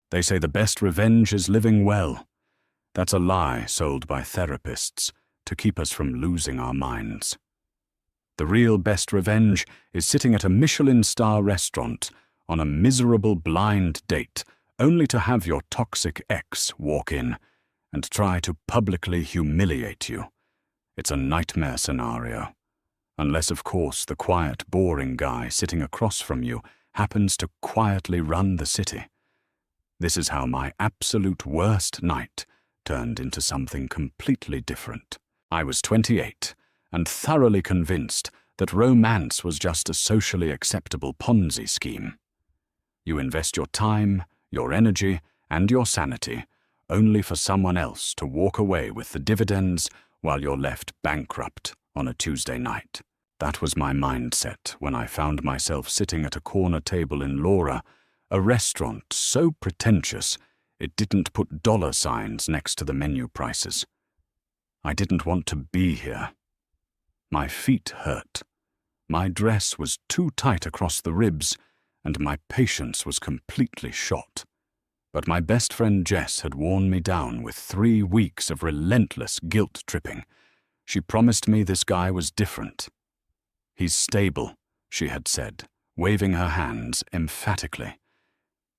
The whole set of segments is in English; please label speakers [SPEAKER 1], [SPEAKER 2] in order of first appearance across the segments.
[SPEAKER 1] They say the best revenge is living well. That's a lie sold by therapists to keep us from losing our minds. The real best revenge is sitting at a Michelin star restaurant on a miserable blind date, only to have your toxic ex walk in and try to publicly humiliate you. It's a nightmare scenario. Unless, of course, the quiet, boring guy sitting across from you happens to quietly run the city. This is how my absolute worst night turned into something completely different. I was 28 and thoroughly convinced that romance was just a socially acceptable Ponzi scheme. You invest your time, your energy, and your sanity only for someone else to walk away with the dividends while you're left bankrupt on a Tuesday night. That was my mindset when I found myself sitting at a corner table in Laura, a restaurant so pretentious it didn't put dollar signs next to the menu prices. I didn't want to be here. My feet hurt. My dress was too tight across the ribs, and my patience was completely shot. But my best friend Jess had worn me down with 3 weeks of relentless guilt-tripping. She promised me this guy was different. He's stable, she had said, waving her hands emphatically.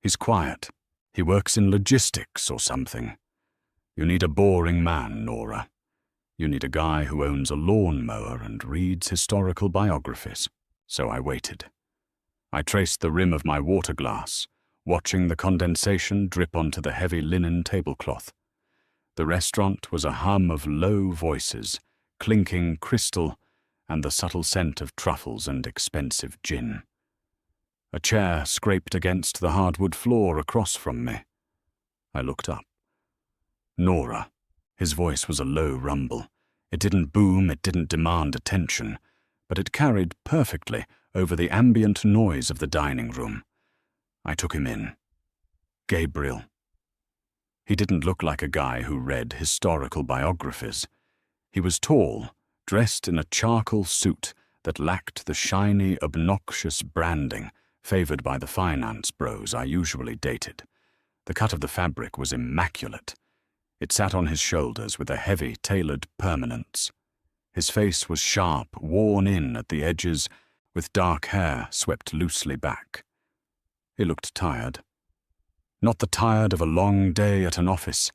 [SPEAKER 1] He's quiet. He works in logistics or something. You need a boring man, Nora. You need a guy who owns a lawnmower and reads historical biographies. So I waited. I traced the rim of my water glass, watching the condensation drip onto the heavy linen tablecloth. The restaurant was a hum of low voices, clinking crystal, and the subtle scent of truffles and expensive gin. A chair scraped against the hardwood floor across from me. I looked up. Nora. His voice was a low rumble. It didn't boom, it didn't demand attention, but it carried perfectly over the ambient noise of the dining room. I took him in. Gabriel. He didn't look like a guy who read historical biographies. He was tall, dressed in a charcoal suit that lacked the shiny, obnoxious branding favored by the finance bros I usually dated. The cut of the fabric was immaculate. It sat on his shoulders with a heavy, tailored permanence. His face was sharp, worn in at the edges, with dark hair swept loosely back. He looked tired. Not the tired of a long day at an office,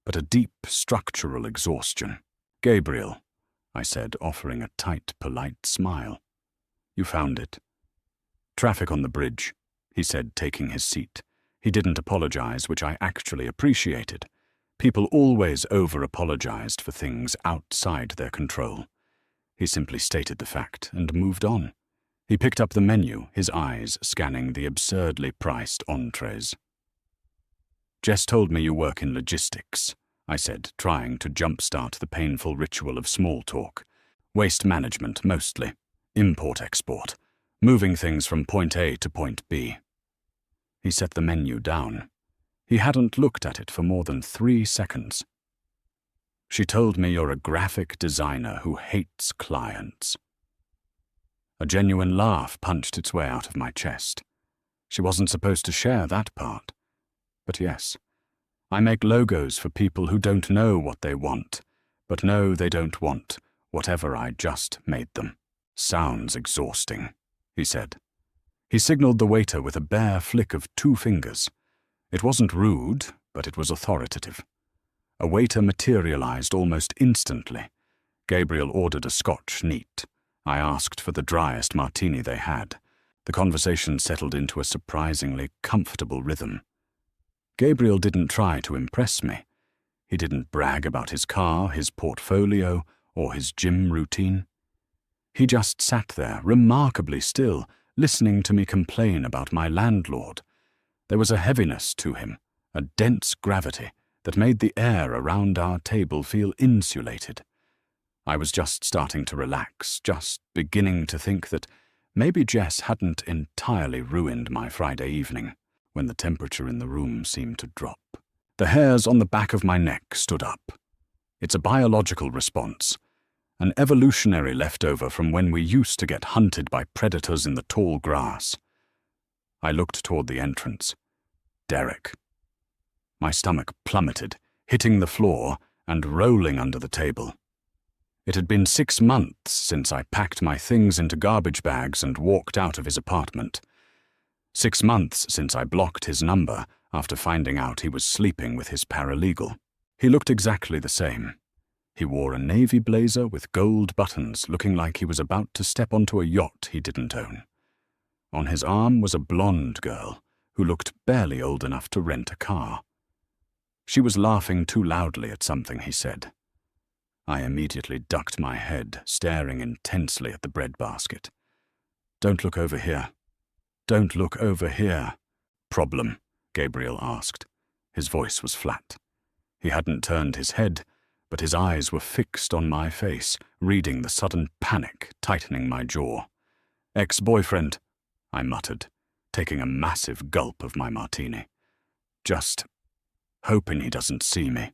[SPEAKER 1] but a deep structural exhaustion. Gabriel, I said, offering a tight, polite smile. You found it. Traffic on the bridge, he said, taking his seat. He didn't apologize, which I actually appreciated. People always over-apologized for things outside their control. He simply stated the fact and moved on. He picked up the menu, his eyes scanning the absurdly priced entrees. Jess told me you work in logistics, I said, trying to jump-start the painful ritual of small talk. Waste management, mostly. Import-export. Moving things from point A to point B. He set the menu down. He hadn't looked at it for more than 3 seconds. She told me you're a graphic designer who hates clients. A genuine laugh punched its way out of my chest. She wasn't supposed to share that part. But yes, I make logos for people who don't know what they want, but know they don't want whatever I just made them. Sounds exhausting, he said. He signaled the waiter with a bare flick of 2 fingers. It wasn't rude, but it was authoritative. A waiter materialized almost instantly. Gabriel ordered a Scotch neat. I asked for the driest martini they had. The conversation settled into a surprisingly comfortable rhythm. Gabriel didn't try to impress me. He didn't brag about his car, his portfolio, or his gym routine. He just sat there, remarkably still, listening to me complain about my landlord. There was a heaviness to him, a dense gravity that made the air around our table feel insulated. I was just starting to relax, just beginning to think that maybe Jess hadn't entirely ruined my Friday evening, when the temperature in the room seemed to drop. The hairs on the back of my neck stood up. It's a biological response, an evolutionary leftover from when we used to get hunted by predators in the tall grass. I looked toward the entrance. Derek. My stomach plummeted, hitting the floor and rolling under the table. It had been 6 months since I packed my things into garbage bags and walked out of his apartment. 6 months since I blocked his number after finding out he was sleeping with his paralegal. He looked exactly the same. He wore a navy blazer with gold buttons, looking like he was about to step onto a yacht he didn't own. On his arm was a blonde girl who looked barely old enough to rent a car. She was laughing too loudly at something he said. I immediately ducked my head, staring intensely at the breadbasket. "Don't look over here. Don't look over here." "Problem?" Gabriel asked. His voice was flat. He hadn't turned his head, but his eyes were fixed on my face, reading the sudden panic tightening my jaw. "Ex-boyfriend," I muttered, taking a massive gulp of my martini. "Just hoping he doesn't see me."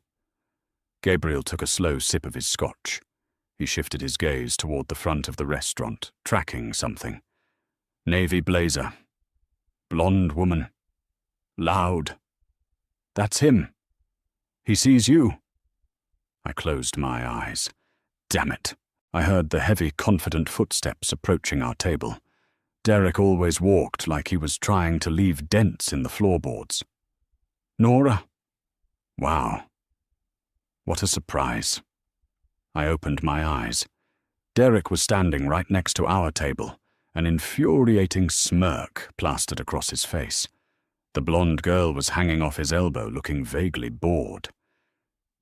[SPEAKER 1] Gabriel took a slow sip of his scotch. He shifted his gaze toward the front of the restaurant, tracking something. "Navy blazer. Blonde woman. Loud. That's him. He sees you." I closed my eyes. Damn it. I heard the heavy, confident footsteps approaching our table. Derek always walked like he was trying to leave dents in the floorboards. "Nora?" Wow. What a surprise. I opened my eyes. Derek was standing right next to our table, an infuriating smirk plastered across his face. The blonde girl was hanging off his elbow, looking vaguely bored.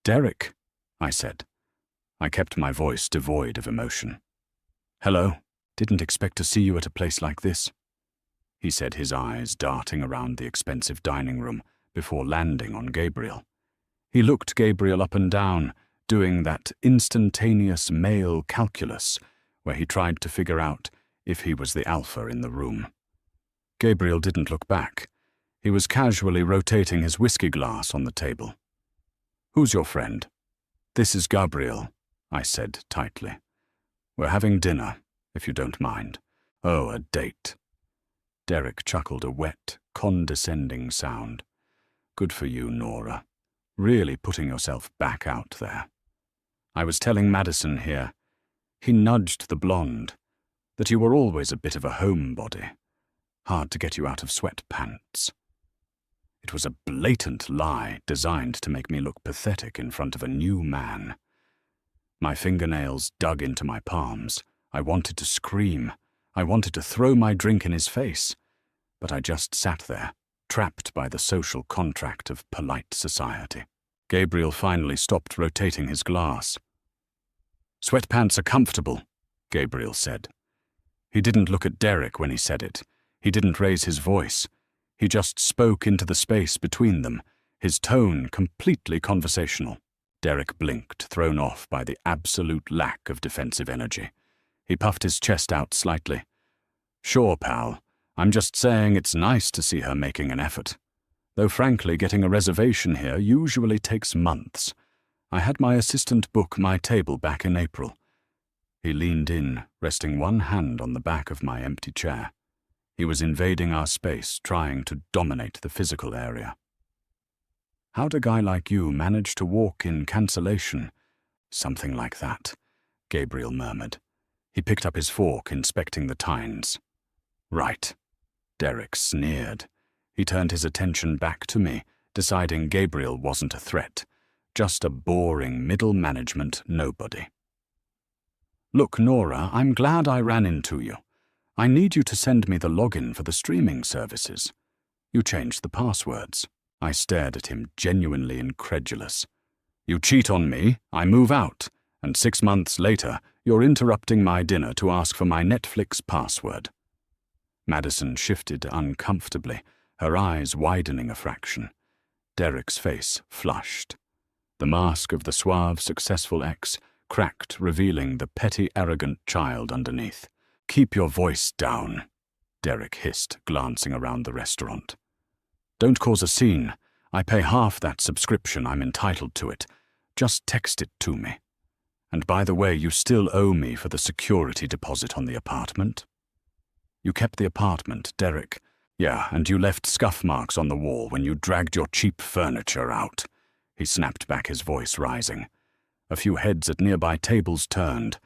[SPEAKER 1] "Derek," I said. I kept my voice devoid of emotion. "Hello. Didn't expect to see you at a place like this," he said, his eyes darting around the expensive dining room before landing on Gabriel. He looked Gabriel up and down, doing that instantaneous male calculus where he tried to figure out if he was the alpha in the room. Gabriel didn't look back. He was casually rotating his whiskey glass on the table. "Who's your friend?" "This is Gabriel," I said tightly. "We're having dinner, if you don't mind." "Oh, a date." Derek chuckled a wet, condescending sound. "Good for you, Nora. Really putting yourself back out there." "I was telling Madison here," he nudged the blonde, "that you were always a bit of a homebody. Hard to get you out of sweatpants." It was a blatant lie designed to make me look pathetic in front of a new man. My fingernails dug into my palms. I wanted to scream. I wanted to throw my drink in his face. But I just sat there, trapped by the social contract of polite society. Gabriel finally stopped rotating his glass. "Sweatpants are comfortable," Gabriel said. He didn't look at Derek when he said it. He didn't raise his voice. He just spoke into the space between them, his tone completely conversational. Derek blinked, thrown off by the absolute lack of defensive energy. He puffed his chest out slightly. "Sure, pal. I'm just saying it's nice to see her making an effort. Though frankly, getting a reservation here usually takes months. I had my assistant book my table back in April." He leaned in, resting one hand on the back of my empty chair. He was invading our space, trying to dominate the physical area. "How'd a guy like you manage to walk in cancellation?" "Something like that," Gabriel murmured. He picked up his fork, inspecting the tines. "Right." Derek sneered. He turned his attention back to me, deciding Gabriel wasn't a threat, just a boring middle management nobody. "Look, Nora, I'm glad I ran into you. I need you to send me the login for the streaming services. You changed the passwords." I stared at him, genuinely incredulous. "You cheat on me, I move out, and 6 months later, you're interrupting my dinner to ask for my Netflix password." Madison shifted uncomfortably, her eyes widening a fraction. Derek's face flushed. The mask of the suave, successful ex cracked, revealing the petty, arrogant child underneath. "Keep your voice down," Derek hissed, glancing around the restaurant. "Don't cause a scene. I pay half that subscription. I'm entitled to it. Just text it to me. And by the way, you still owe me for the security deposit on the apartment." "You kept the apartment, Derek. Yeah, and you left scuff marks on the wall when you dragged your cheap furniture out. He snapped back, his voice rising. A few heads at nearby tables turned.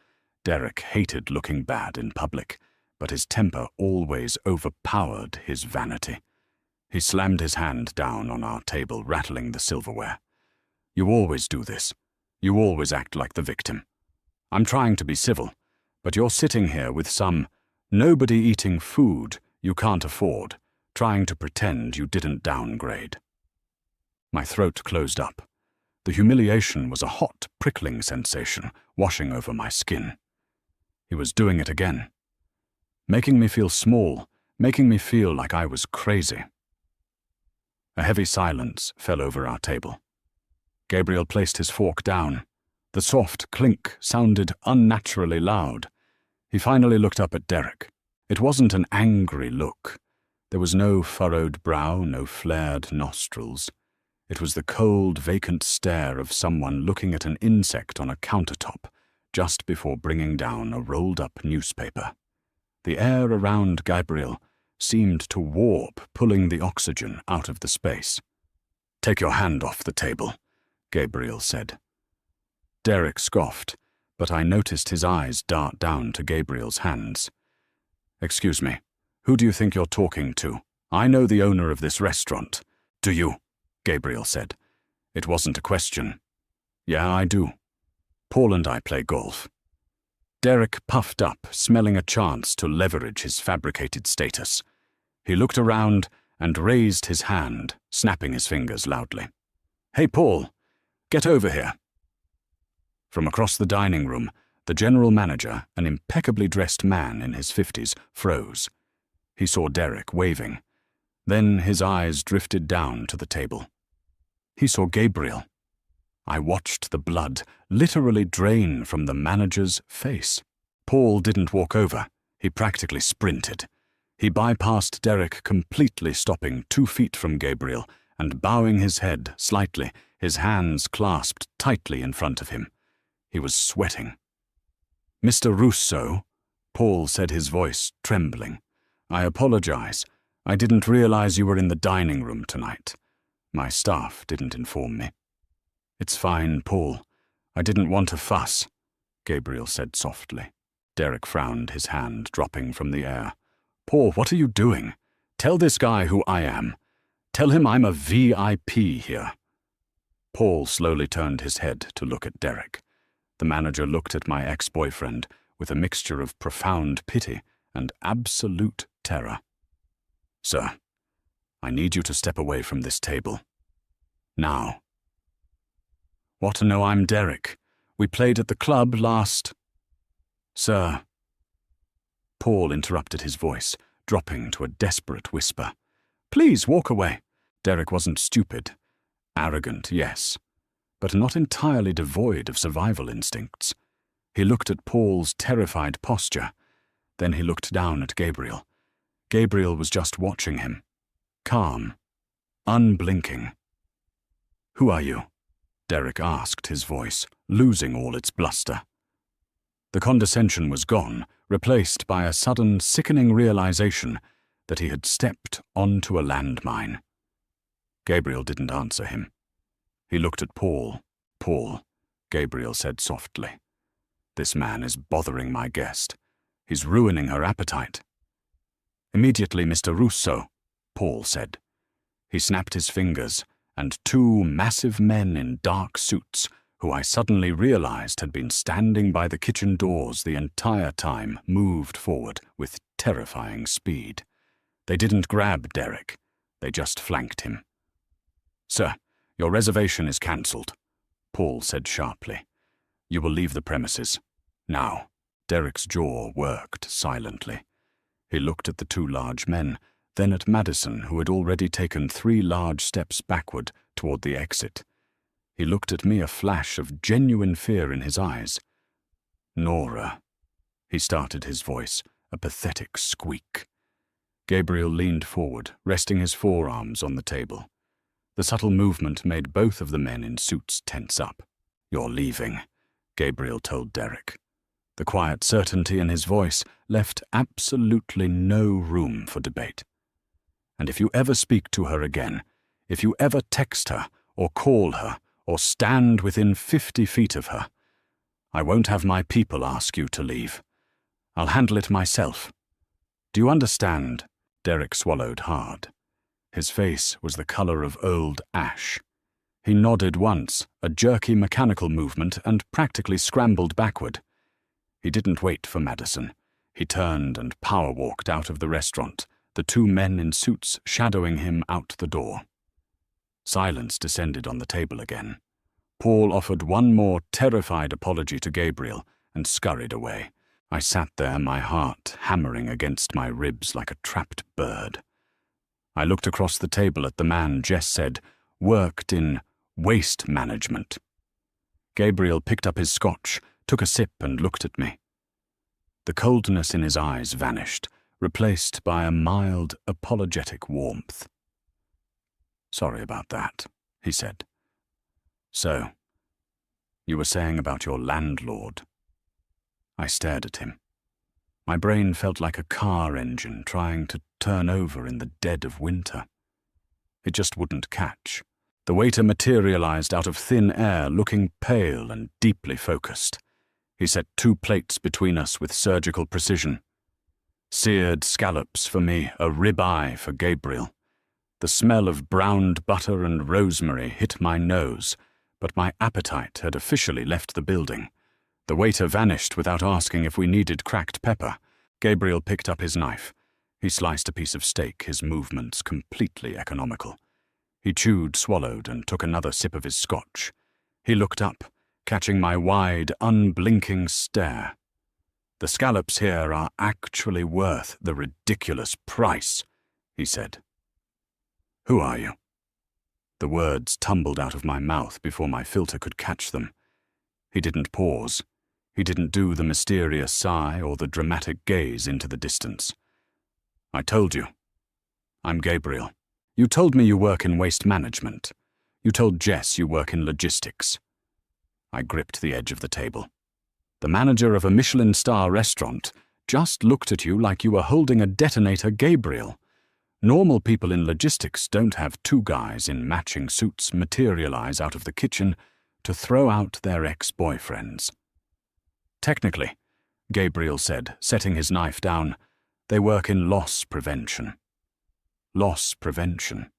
[SPEAKER 1] Derek hated looking bad in public, but his temper always overpowered his vanity. He slammed his hand down on our table, rattling the silverware. You always do this. You always act like the victim. I'm trying to be civil, but you're sitting here with some nobody eating food you can't afford, trying to pretend you didn't downgrade. My throat closed up. The humiliation was a hot, prickling sensation washing over my skin. He was doing it again. Making me feel small, making me feel like I was crazy. A heavy silence fell over our table. Gabriel placed his fork down. The soft clink sounded unnaturally loud. He finally looked up at Derek. It wasn't an angry look. There was no furrowed brow, no flared nostrils. It was the cold, vacant stare of someone looking at an insect on a countertop just before bringing down a rolled-up newspaper. The air around Gabriel seemed to warp, pulling the oxygen out of the space. "Take your hand off the table," Gabriel said. Derek scoffed, but I noticed his eyes dart down to Gabriel's hands. "Excuse me, who do you think you're talking to? I know the owner of this restaurant." "Do you?" Gabriel said. It wasn't a question. "Yeah, I do. Paul and I play golf." Derek puffed up, smelling a chance to leverage his fabricated status. He looked around and raised his hand, snapping his fingers loudly. "Hey, Paul, get over here." From across the dining room, the general manager, an impeccably dressed man in his 50s, froze. He saw Derek waving. Then his eyes drifted down to the table. He saw Gabriel. I watched the blood literally drain from the manager's face. Paul didn't walk over. He practically sprinted. He bypassed Derek, completely stopping 2 feet from Gabriel and bowing his head slightly, his hands clasped tightly in front of him. He was sweating. "Mr. Russo," Paul said, his voice trembling. "I apologize. I didn't realize you were in the dining room tonight. My staff didn't inform me." "It's fine, Paul. I didn't want to fuss," Gabriel said softly. Derek frowned, his hand dropping from the air. "Paul, what are you doing? Tell this guy who I am. Tell him I'm a VIP here." Paul slowly turned his head to look at Derek. The manager looked at my ex-boyfriend with a mixture of profound pity and absolute terror. "Sir, I need you to step away from this table. Now." "What? No, I'm Derek. We played at the club last—" "Sir." Paul interrupted, his voice dropping to a desperate whisper. "Please walk away." Derek wasn't stupid. Arrogant, yes, but not entirely devoid of survival instincts. He looked at Paul's terrified posture. Then he looked down at Gabriel. Gabriel was just watching him. Calm. Unblinking. "Who are you?" Derek asked, his voice losing all its bluster. The condescension was gone, replaced by a sudden, sickening realization that he had stepped onto a landmine. Gabriel didn't answer him. He looked at Paul. "Paul," Gabriel said softly. "This man is bothering my guest. He's ruining her appetite." "Immediately, Mr. Russo," Paul said. He snapped his fingers, and 2 massive men in dark suits, who I suddenly realized had been standing by the kitchen doors the entire time, moved forward with terrifying speed. They didn't grab Derek. They just flanked him. "Sir, your reservation is cancelled," Paul said sharply. "You will leave the premises. Now." Derek's jaw worked silently. He looked at the 2 large men, then at Madison, who had already taken 3 large steps backward toward the exit. He looked at me, a flash of genuine fear in his eyes. "Nora," he started, his voice a pathetic squeak. Gabriel leaned forward, resting his forearms on the table. The subtle movement made both of the men in suits tense up. "You're leaving," Gabriel told Derek. The quiet certainty in his voice left absolutely no room for debate. And if you ever speak to her again, if you ever text her, or call her, or stand within 50 feet of her, I won't have my people ask you to leave. I'll handle it myself. Do you understand?" Derek swallowed hard. His face was the color of old ash. He nodded once, a jerky mechanical movement, and practically scrambled backward. He didn't wait for Madison. He turned and power-walked out of the restaurant, the two men in suits shadowing him out the door. Silence descended on the table again. Paul offered one more terrified apology to Gabriel and scurried away. I sat there, my heart hammering against my ribs like a trapped bird. I looked across the table at the man Jess said worked in waste management. Gabriel picked up his scotch, took a sip and looked at me. The coldness in his eyes vanished, replaced by a mild, apologetic warmth. "Sorry about that," he said. "So, you were saying about your landlord." I stared at him. My brain felt like a car engine trying to turn over in the dead of winter. It just wouldn't catch. The waiter materialized out of thin air, looking pale and deeply focused. He set 2 plates between us with surgical precision. Seared scallops for me, a rib-eye for Gabriel. The smell of browned butter and rosemary hit my nose, but my appetite had officially left the building. The waiter vanished without asking if we needed cracked pepper. Gabriel picked up his knife. He sliced a piece of steak, his movements completely economical. He chewed, swallowed, and took another sip of his scotch. He looked up, catching my wide, unblinking stare. "The scallops here are actually worth the ridiculous price," he said. "Who are you?" The words tumbled out of my mouth before my filter could catch them. He didn't pause. He didn't do the mysterious sigh or the dramatic gaze into the distance. "I told you. I'm Gabriel. You told me you work in waste management. You told Jess you work in logistics." I gripped the edge of the table. "The manager of a Michelin star restaurant just looked at you like you were holding a detonator, Gabriel. Normal people in logistics don't have 2 guys in matching suits materialize out of the kitchen to throw out their ex-boyfriends." "Technically," Gabriel said, setting his knife down, "they work in loss prevention." Loss prevention.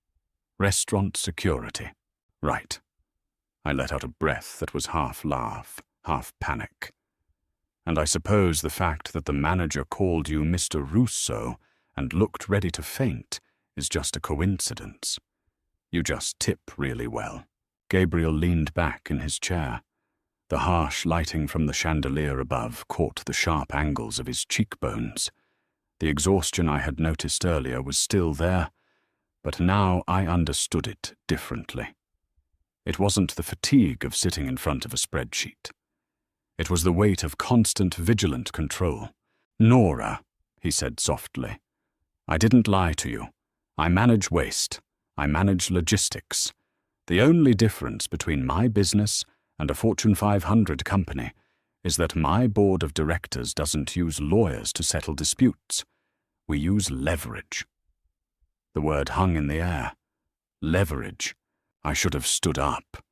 [SPEAKER 1] Restaurant security. Right. I let out a breath that was half laugh, half panic. "And I suppose the fact that the manager called you Mr. Russo and looked ready to faint is just a coincidence. You just tip really well." Gabriel leaned back in his chair. The harsh lighting from the chandelier above caught the sharp angles of his cheekbones. The exhaustion I had noticed earlier was still there, but now I understood it differently. It wasn't the fatigue of sitting in front of a spreadsheet. It was the weight of constant vigilant control. "Nora," he said softly, "I didn't lie to you. I manage waste. I manage logistics. The only difference between my business and a Fortune 500 company is that my board of directors doesn't use lawyers to settle disputes. We use leverage." The word hung in the air. Leverage. I should have stood up.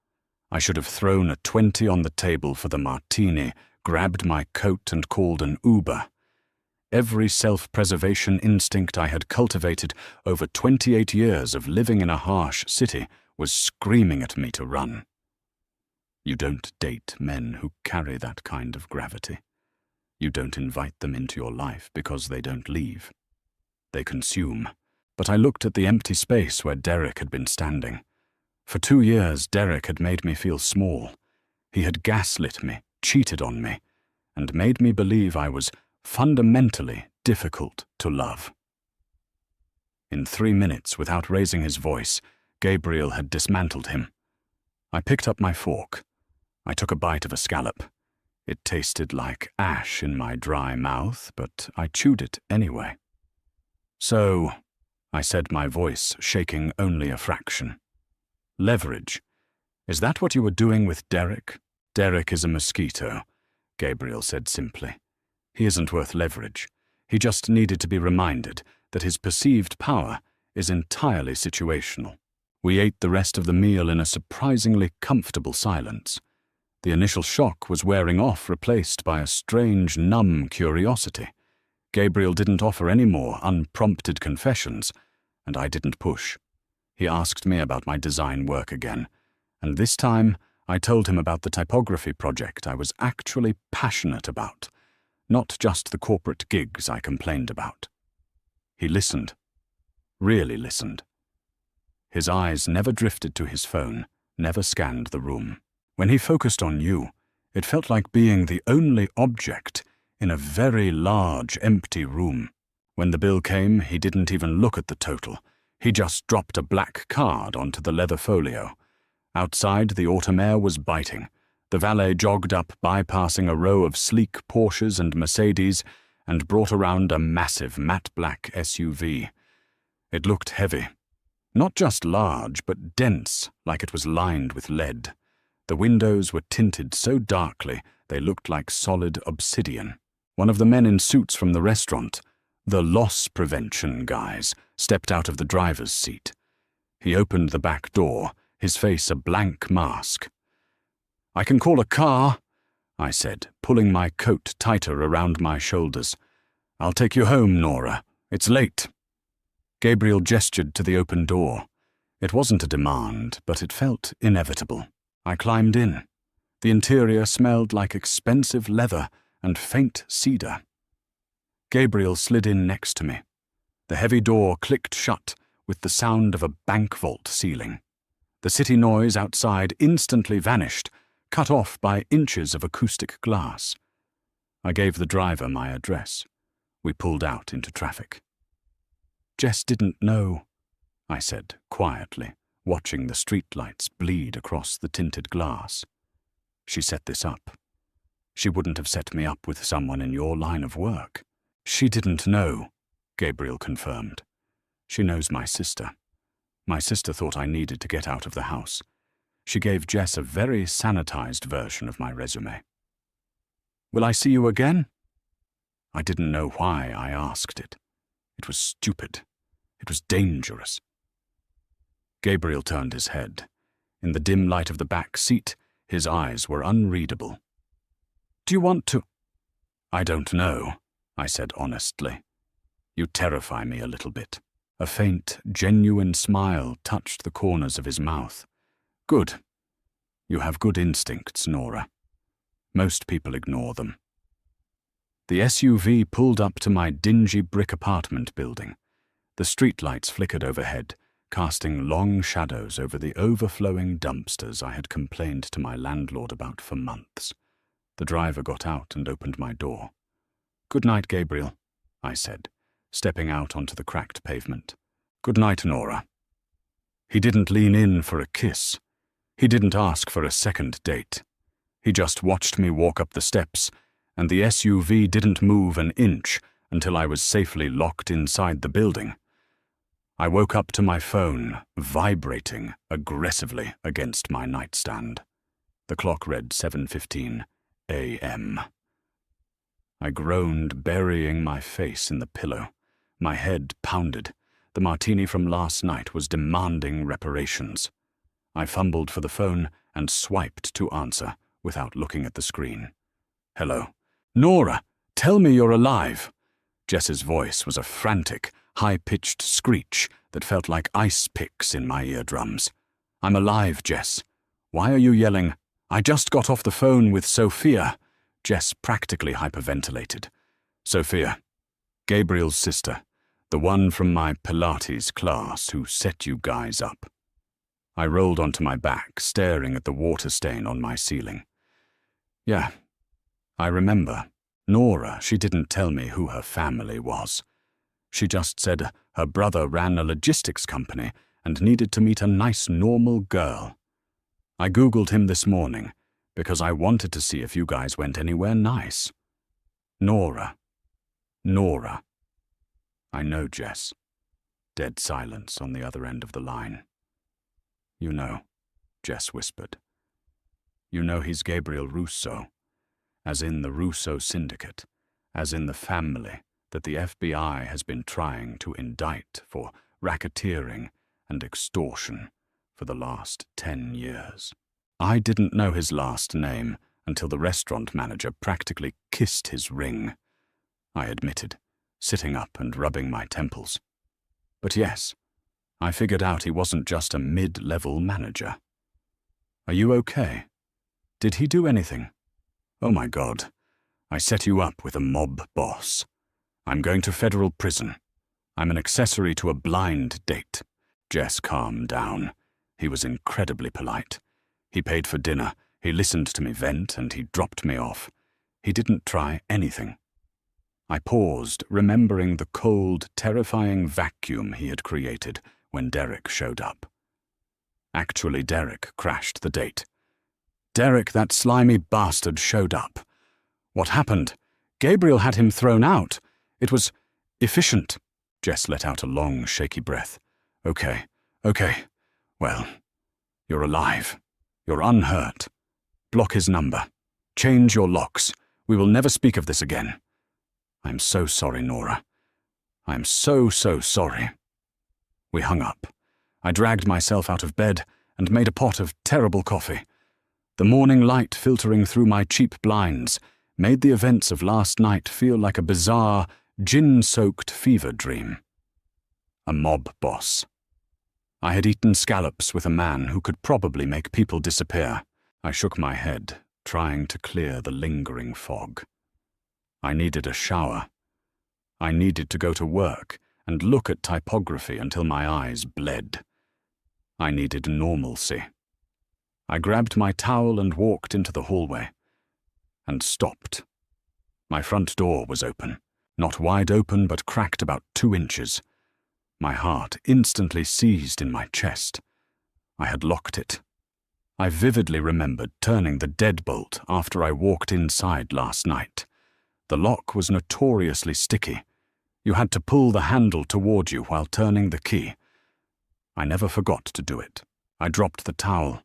[SPEAKER 1] I should have thrown a 20 on the table for the martini, grabbed my coat and called an Uber. Every self-preservation instinct I had cultivated over 28 years of living in a harsh city was screaming at me to run. You don't date men who carry that kind of gravity. You don't invite them into your life because they don't leave. They consume. But I looked at the empty space where Derek had been standing. For 2 years, Derek had made me feel small. He had gaslit me, cheated on me, and made me believe I was fundamentally difficult to love. In 3 minutes, without raising his voice, Gabriel had dismantled him. I picked up my fork. I took a bite of a scallop. It tasted like ash in my dry mouth, but I chewed it anyway. "So," I said, my voice shaking only a fraction. "Leverage. Is that what you were doing with Derek?" "Derek is a mosquito," Gabriel said simply. "He isn't worth leverage. He just needed to be reminded that his perceived power is entirely situational. We ate the rest of the meal in a surprisingly comfortable silence. The initial shock was wearing off, replaced by a strange, numb curiosity. Gabriel didn't offer any more unprompted confessions, and I didn't push. He asked me about my design work again, and this time I told him about the typography project I was actually passionate about, not just the corporate gigs I complained about. He listened, really listened. His eyes never drifted to his phone, never scanned the room. When he focused on you, it felt like being the only object in a very large, empty room. When the bill came, he didn't even look at the total. He just dropped a black card onto the leather folio. Outside, the autumn air was biting. The valet jogged up, bypassing a row of sleek Porsches and Mercedes, and brought around a massive matte black SUV. It looked heavy. Not just large, but dense, like it was lined with lead. The windows were tinted so darkly they looked like solid obsidian. One of the men in suits from the restaurant, the loss prevention guys, stepped out of the driver's seat. He opened the back door, his face a blank mask. "I can call a car," I said, pulling my coat tighter around my shoulders. "I'll take you home, Nora. It's late." Gabriel gestured to the open door. It wasn't a demand, but it felt inevitable. I climbed in. The interior smelled like expensive leather and faint cedar. Gabriel slid in next to me. The heavy door clicked shut with the sound of a bank vault ceiling. The city noise outside instantly vanished, cut off by inches of acoustic glass. I gave the driver my address. We pulled out into traffic. "Jess didn't know," I said quietly, watching the streetlights bleed across the tinted glass. "She set this up. She wouldn't have set me up with someone in your line of work." "She didn't know," Gabriel confirmed. "She knows my sister. My sister thought I needed to get out of the house. She gave Jess a very sanitized version of my resume." "Will I see you again?" I didn't know why I asked it. It was stupid. It was dangerous. Gabriel turned his head. In the dim light of the back seat, his eyes were unreadable. "Do you want to—" "I don't know," I said honestly. "You terrify me a little bit." A faint, genuine smile touched the corners of his mouth. "Good. You have good instincts, Nora. Most people ignore them." The SUV pulled up to my dingy brick apartment building. The streetlights flickered overhead, casting long shadows over the overflowing dumpsters I had complained to my landlord about for months. The driver got out and opened my door. "Good night, Gabriel," I said, stepping out onto the cracked pavement. "Good night, Nora." He didn't lean in for a kiss. He didn't ask for a second date. He just watched me walk up the steps, and the SUV didn't move an inch until I was safely locked inside the building. I woke up to my phone vibrating aggressively against my nightstand. The clock read 7:15 a.m. I groaned, burying my face in the pillow. My head pounded. The martini from last night was demanding reparations. I fumbled for the phone and swiped to answer without looking at the screen. "Hello." "Nora, tell me you're alive." Jess's voice was a frantic, high-pitched screech that felt like ice picks in my eardrums. "I'm alive, Jess. Why are you yelling?" "I just got off the phone with Sophia." Jess practically hyperventilated. "Sophia, Gabriel's sister, the one from my Pilates class who set you guys up." I rolled onto my back, staring at the water stain on my ceiling. "Yeah, I remember. Nora, she didn't tell me who her family was. She just said her brother ran a logistics company and needed to meet a nice, normal girl. I Googled him this morning because I wanted to see if you guys went anywhere nice. Nora. Nora." "I know, Jess." Dead silence on the other end of the line. "You know," Jess whispered. "You know he's Gabriel Russo, as in the Russo Syndicate, as in the family that the FBI has been trying to indict for racketeering, and extortion for the last 10 years. I didn't know his last name until the restaurant manager practically kissed his ring, I admitted, sitting up and rubbing my temples. But yes, I figured out he wasn't just a mid-level manager. Are you okay? Did he do anything? Oh my God, I set you up with a mob boss. I'm going to federal prison. I'm an accessory to a blind date. Jess calmed down. He was incredibly polite. He paid for dinner, he listened to me vent, and he dropped me off. He didn't try anything. I paused, remembering the cold, terrifying vacuum he had created when Derek showed up. Actually, Derek crashed the date. Derek, that slimy bastard, showed up. What happened? Gabriel had him thrown out. It was efficient. Jess let out a long, shaky breath. Okay. Well, you're alive. You're unhurt. Block his number. Change your locks. We will never speak of this again. I'm so sorry, Nora. I'm so sorry. We hung up. I dragged myself out of bed and made a pot of terrible coffee. The morning light filtering through my cheap blinds made the events of last night feel like a bizarre, gin-soaked fever dream. A mob boss. I had eaten scallops with a man who could probably make people disappear. I shook my head, trying to clear the lingering fog. I needed a shower. I needed to go to work and look at typography until my eyes bled. I needed normalcy. I grabbed my towel and walked into the hallway. And stopped. My front door was open. Not wide open, but cracked about 2 inches. My heart instantly seized in my chest. I had locked it. I vividly remembered turning the deadbolt after I walked inside last night. The lock was notoriously sticky. You had to pull the handle toward you while turning the key. I never forgot to do it. I dropped the towel.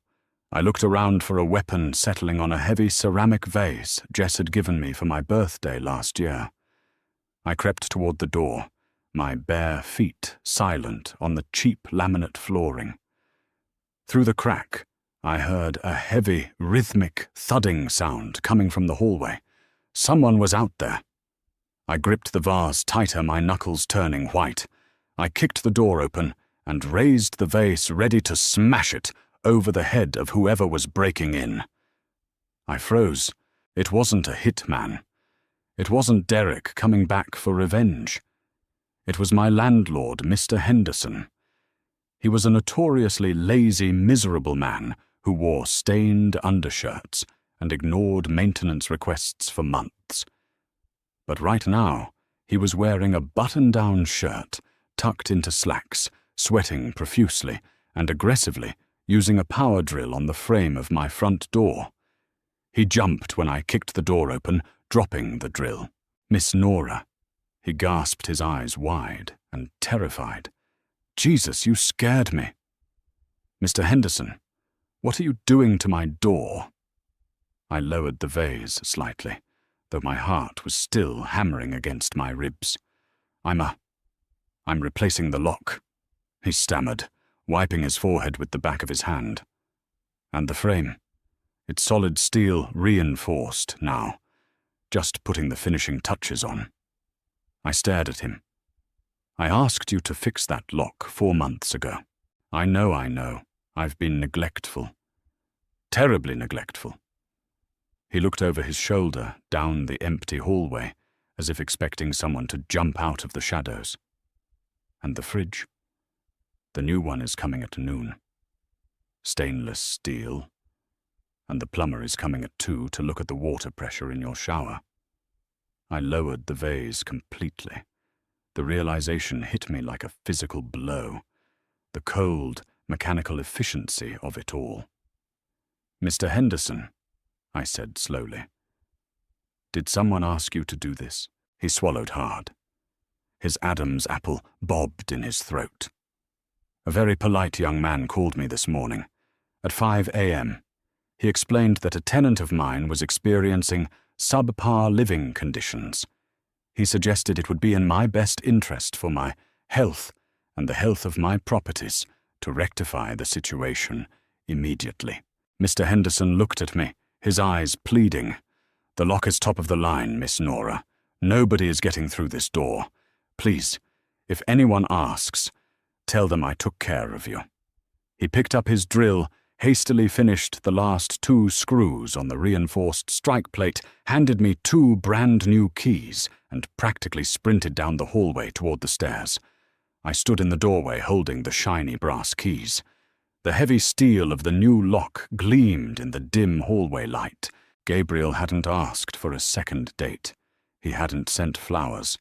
[SPEAKER 1] I looked around for a weapon settling on a heavy ceramic vase Jess had given me for my birthday last year. I crept toward the door, my bare feet silent on the cheap laminate flooring. Through the crack, I heard a heavy, rhythmic thudding sound coming from the hallway. Someone was out there. I gripped the vase tighter, my knuckles turning white. I kicked the door open and raised the vase, ready to smash it over the head of whoever was breaking in. I froze. It wasn't a hitman. It wasn't Derek coming back for revenge. It was my landlord, Mr. Henderson. He was a notoriously lazy, miserable man who wore stained undershirts and ignored maintenance requests for months. But right now, he was wearing a button-down shirt, tucked into slacks, sweating profusely and aggressively, using a power drill on the frame of my front door. He jumped when I kicked the door open, dropping the drill. Miss Nora. He gasped, his eyes wide and terrified. Jesus, you scared me. Mr. Henderson, what are you doing to my door? I lowered the vase slightly, though my heart was still hammering against my ribs. I'm replacing the lock, he stammered, wiping his forehead with the back of his hand. And the frame. It's solid steel, reinforced now. Just putting the finishing touches on. I stared at him. I asked you to fix that lock 4 months ago. I know. I've been neglectful. Terribly neglectful. He looked over his shoulder, down the empty hallway, as if expecting someone to jump out of the shadows. And the fridge? The new one is coming at noon. Stainless steel. And the plumber is coming at 2 to look at the water pressure in your shower. I lowered the vase completely. The realization hit me like a physical blow. The cold, mechanical efficiency of it all. Mr. Henderson, I said slowly. Did someone ask you to do this? He swallowed hard. His Adam's apple bobbed in his throat. A very polite young man called me this morning. At 5 a.m. He explained that a tenant of mine was experiencing subpar living conditions. He suggested it would be in my best interest for my health and the health of my properties to rectify the situation immediately. Mr. Henderson looked at me, his eyes pleading. "The lock is top of the line, Miss Nora. Nobody is getting through this door. Please, if anyone asks, tell them I took care of you." He picked up his drill, hastily finished the last 2 screws on the reinforced strike plate, handed me 2 brand-new keys, and practically sprinted down the hallway toward the stairs. I stood in the doorway holding the shiny brass keys. The heavy steel of the new lock gleamed in the dim hallway light. Gabriel hadn't asked for a second date. He hadn't sent flowers.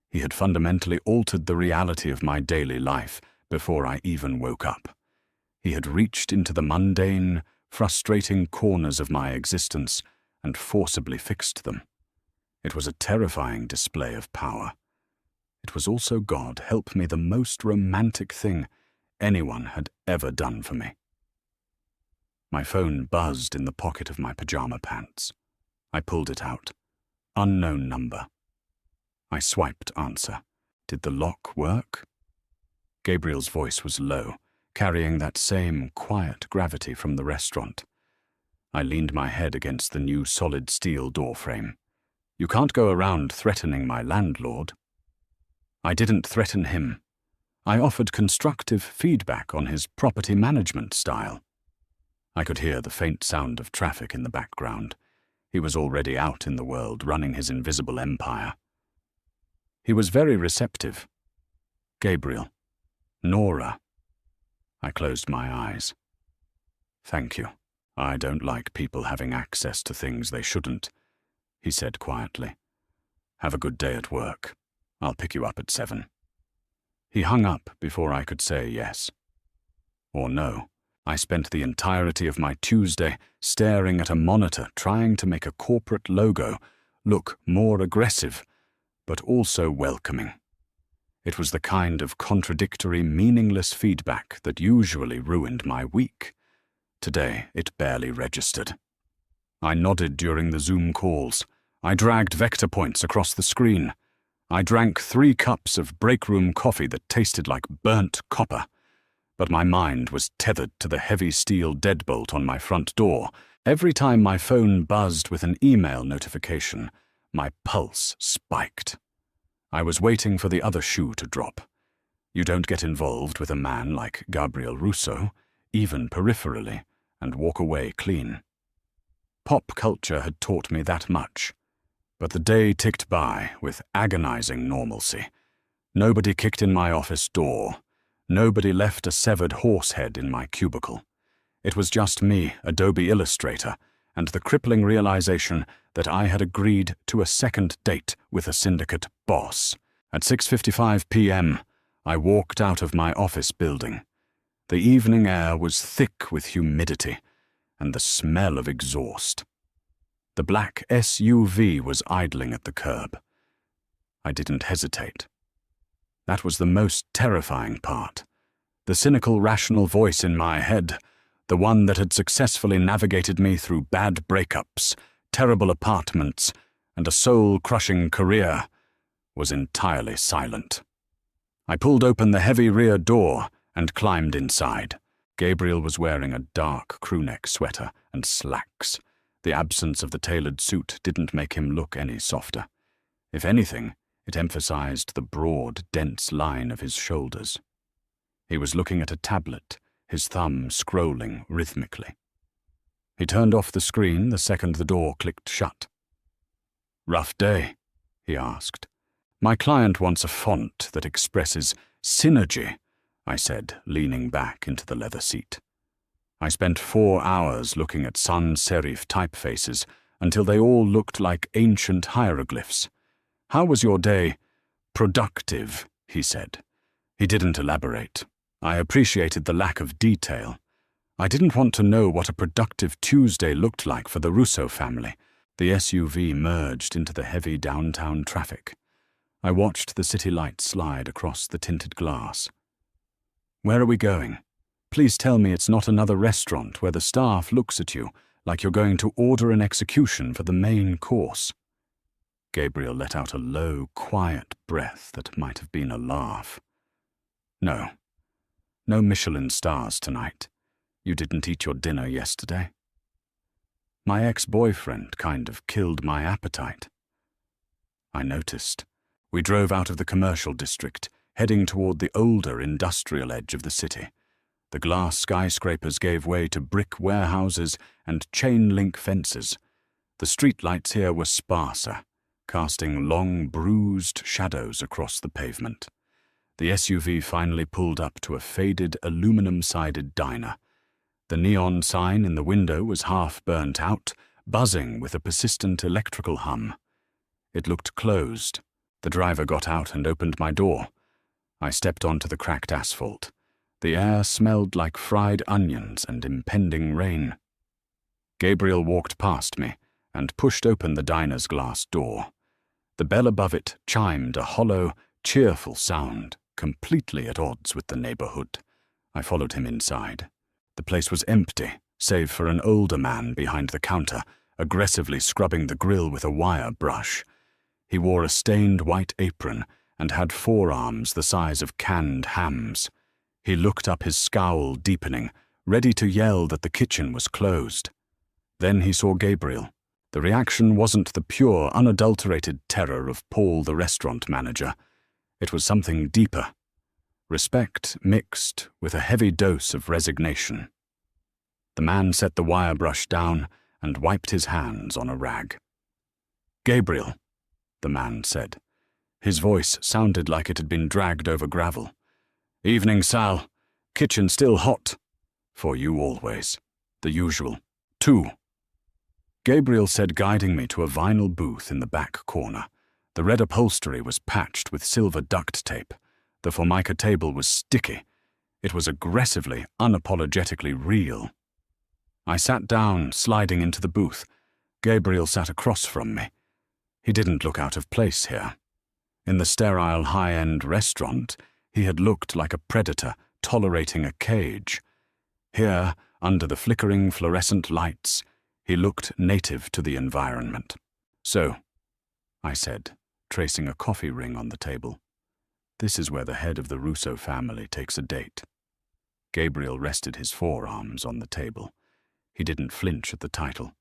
[SPEAKER 1] He had fundamentally altered the reality of my daily life before I even woke up. He had reached into the mundane, frustrating corners of my existence and forcibly fixed them. It was a terrifying display of power. It was also, God help me, the most romantic thing anyone had ever done for me. My phone buzzed in the pocket of my pajama pants. I pulled it out. Unknown number. I swiped answer. Did the lock work? Gabriel's voice was low, carrying that same quiet gravity from the restaurant. I leaned my head against the new solid steel doorframe. "You can't go around threatening my landlord." I didn't threaten him. I offered constructive feedback on his property management style. I could hear the faint sound of traffic in the background. He was already out in the world, running his invisible empire. He was very receptive. Gabriel. Nora. I closed my eyes. "Thank you. I don't like people having access to things they shouldn't," he said quietly. "Have a good day at work. I'll pick you up at 7. He hung up before I could say yes. Or no. I spent the entirety of my Tuesday staring at a monitor trying to make a corporate logo look more aggressive, but also welcoming. It was the kind of contradictory, meaningless feedback that usually ruined my week. Today, it barely registered. I nodded during the Zoom calls. I dragged vector points across the screen. I drank 3 cups of break-room coffee that tasted like burnt copper. But my mind was tethered to the heavy steel deadbolt on my front door. Every time my phone buzzed with an email notification, my pulse spiked. I was waiting for the other shoe to drop. You don't get involved with a man like Gabriel Russo, even peripherally, and walk away clean. Pop culture had taught me that much. But the day ticked by with agonizing normalcy. Nobody kicked in my office door. Nobody left a severed horse head in my cubicle. It was just me, Adobe Illustrator, and the crippling realization that I had agreed to a second date with a syndicate boss. At 6:55 p.m., I walked out of my office building. The evening air was thick with humidity and the smell of exhaust. The black SUV was idling at the curb. I didn't hesitate. That was the most terrifying part. The cynical, rational voice in my head, the one that had successfully navigated me through bad breakups, terrible apartments, and a soul-crushing career, was entirely silent. I pulled open the heavy rear door and climbed inside. Gabriel was wearing a dark crewneck sweater and slacks. The absence of the tailored suit didn't make him look any softer. If anything, it emphasized the broad, dense line of his shoulders. He was looking at a tablet, his thumb scrolling rhythmically. He turned off the screen the second the door clicked shut. "Rough day?" he asked. "My client wants a font that expresses synergy," I said, leaning back into the leather seat. I spent 4 hours looking at sans serif typefaces until they all looked like ancient hieroglyphs. "How was your day?" "Productive," he said. He didn't elaborate. I appreciated the lack of detail. I didn't want to know what a productive Tuesday looked like for the Russo family. The SUV merged into the heavy downtown traffic. I watched the city lights slide across the tinted glass. "Where are we going? Please tell me it's not another restaurant where the staff looks at you like you're going to order an execution for the main course." Gabriel let out a low, quiet breath that might have been a laugh. No. No Michelin stars tonight. You didn't eat your dinner yesterday. My ex-boyfriend kind of killed my appetite. I noticed. We drove out of the commercial district, heading toward the older industrial edge of the city. The glass skyscrapers gave way to brick warehouses and chain-link fences. The streetlights here were sparser, casting long, bruised shadows across the pavement. The SUV finally pulled up to a faded, aluminum-sided diner. The neon sign in the window was half burnt out, buzzing with a persistent electrical hum. It looked closed. The driver got out and opened my door. I stepped onto the cracked asphalt. The air smelled like fried onions and impending rain. Gabriel walked past me and pushed open the diner's glass door. The bell above it chimed a hollow, cheerful sound, completely at odds with the neighborhood. I followed him inside. The place was empty, save for an older man behind the counter, aggressively scrubbing the grill with a wire brush. He wore a stained white apron and had forearms the size of canned hams. He looked up, his scowl deepening, ready to yell that the kitchen was closed. Then he saw Gabriel. The reaction wasn't the pure, unadulterated terror of Paul, the restaurant manager. It was something deeper. Respect mixed with a heavy dose of resignation. The man set the wire brush down and wiped his hands on a rag. "Gabriel," the man said. His voice sounded like it had been dragged over gravel. "Evening, Sal. Kitchen still hot. For you always. The usual. 2. Gabriel said, guiding me to a vinyl booth in the back corner. The red upholstery was patched with silver duct tape. The Formica table was sticky. It was aggressively, unapologetically real. I sat down, sliding into the booth. Gabriel sat across from me. He didn't look out of place here. In the sterile high-end restaurant, he had looked like a predator tolerating a cage. Here, under the flickering fluorescent lights, he looked native to the environment. "So," I said, tracing a coffee ring on the table, "this is where the head of the Russo family takes a date." Gabriel rested his forearms on the table. He didn't flinch at the title.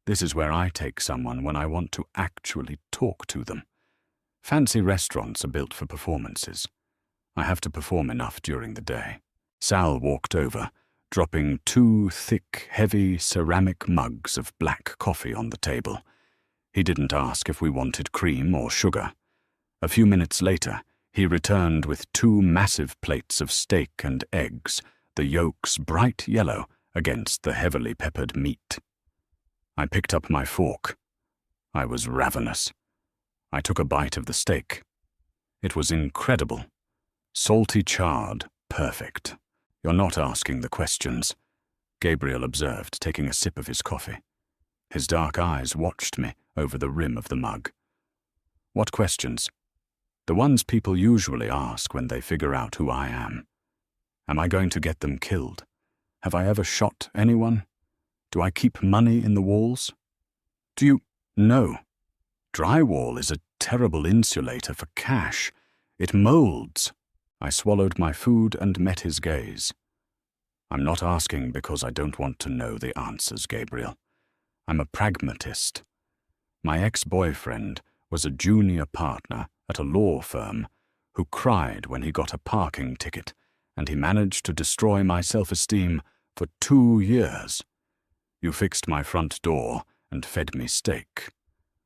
[SPEAKER 1] "This is where I take someone when I want to actually talk to them. Fancy restaurants are built for performances. I have to perform enough during the day." Sal walked over, dropping 2 thick, heavy ceramic mugs of black coffee on the table. He didn't ask if we wanted cream or sugar. A few minutes later, he returned with 2 massive plates of steak and eggs, the yolks bright yellow against the heavily peppered meat. I picked up my fork. I was ravenous. I took a bite of the steak. It was incredible. Salty charred, perfect. "You're not asking the questions," Gabriel observed, taking a sip of his coffee. His dark eyes watched me over the rim of the mug. "What questions?" "The ones people usually ask when they figure out who I am. Am I going to get them killed? Have I ever shot anyone? Do I keep money in the walls? Do you... No. Drywall is a terrible insulator for cash. It molds." I swallowed my food and met his gaze. "I'm not asking because I don't want to know the answers, Gabriel. I'm a pragmatist. My ex-boyfriend was a junior partner at a law firm who cried when he got a parking ticket, and he managed to destroy my self-esteem for 2 years. You fixed my front door and fed me steak.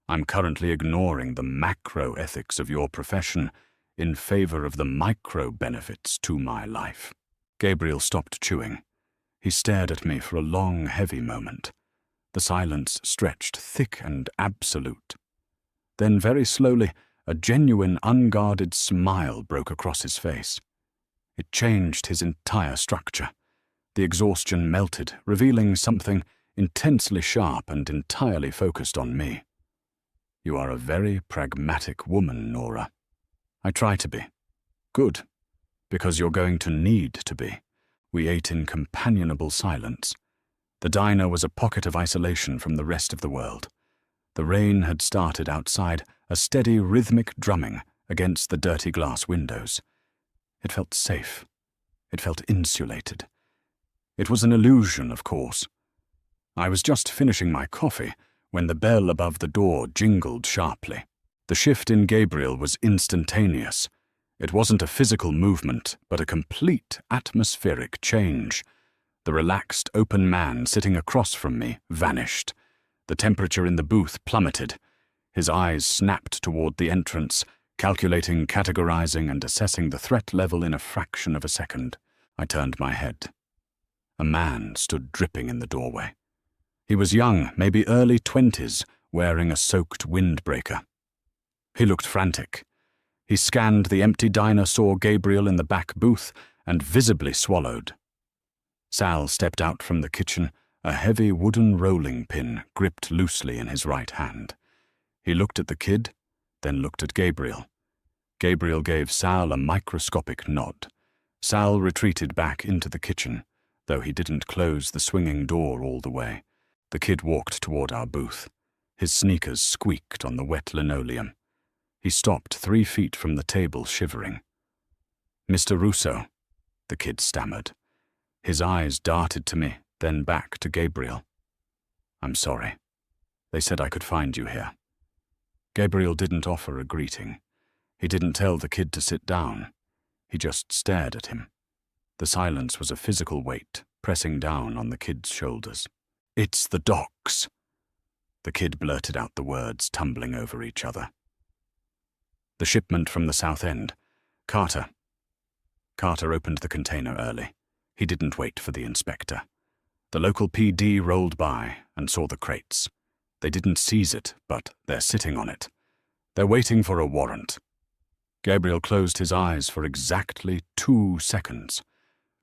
[SPEAKER 1] I'm currently ignoring the macro ethics of your profession in favor of the micro-benefits to my life." Gabriel stopped chewing. He stared at me for a long, heavy moment. The silence stretched thick and absolute. Then, very slowly, a genuine, unguarded smile broke across his face. It changed his entire structure. The exhaustion melted, revealing something intensely sharp and entirely focused on me. "You are a very pragmatic woman, Nora." "I try to be." "Good, because you're going to need to be." We ate in companionable silence. The diner was a pocket of isolation from the rest of the world. The rain had started outside, a steady rhythmic drumming against the dirty glass windows. It felt safe. It felt insulated. It was an illusion, of course. I was just finishing my coffee when the bell above the door jingled sharply. The shift in Gabriel was instantaneous. It wasn't a physical movement, but a complete atmospheric change. The relaxed, open man sitting across from me vanished. The temperature in the booth plummeted. His eyes snapped toward the entrance, calculating, categorizing, and assessing the threat level in a fraction of a second. I turned my head. A man stood dripping in the doorway. He was young, maybe early 20s, wearing a soaked windbreaker. He looked frantic. He scanned the empty diner, saw Gabriel in the back booth, and visibly swallowed. Sal stepped out from the kitchen, a heavy wooden rolling pin gripped loosely in his right hand. He looked at the kid, then looked at Gabriel. Gabriel gave Sal a microscopic nod. Sal retreated back into the kitchen, though he didn't close the swinging door all the way. The kid walked toward our booth. His sneakers squeaked on the wet linoleum. He stopped 3 feet from the table, shivering. "Mr. Russo," the kid stammered. His eyes darted to me, then back to Gabriel. "I'm sorry. They said I could find you here." Gabriel didn't offer a greeting. He didn't tell the kid to sit down. He just stared at him. The silence was a physical weight, pressing down on the kid's shoulders. "It's the docks." The kid blurted out the words, tumbling over each other. "The shipment from the South End. Carter." Carter opened the container early. He didn't wait for the inspector. The local PD rolled by and saw the crates. They didn't seize it, but they're sitting on it. They're waiting for a warrant. Gabriel closed his eyes for exactly 2 seconds.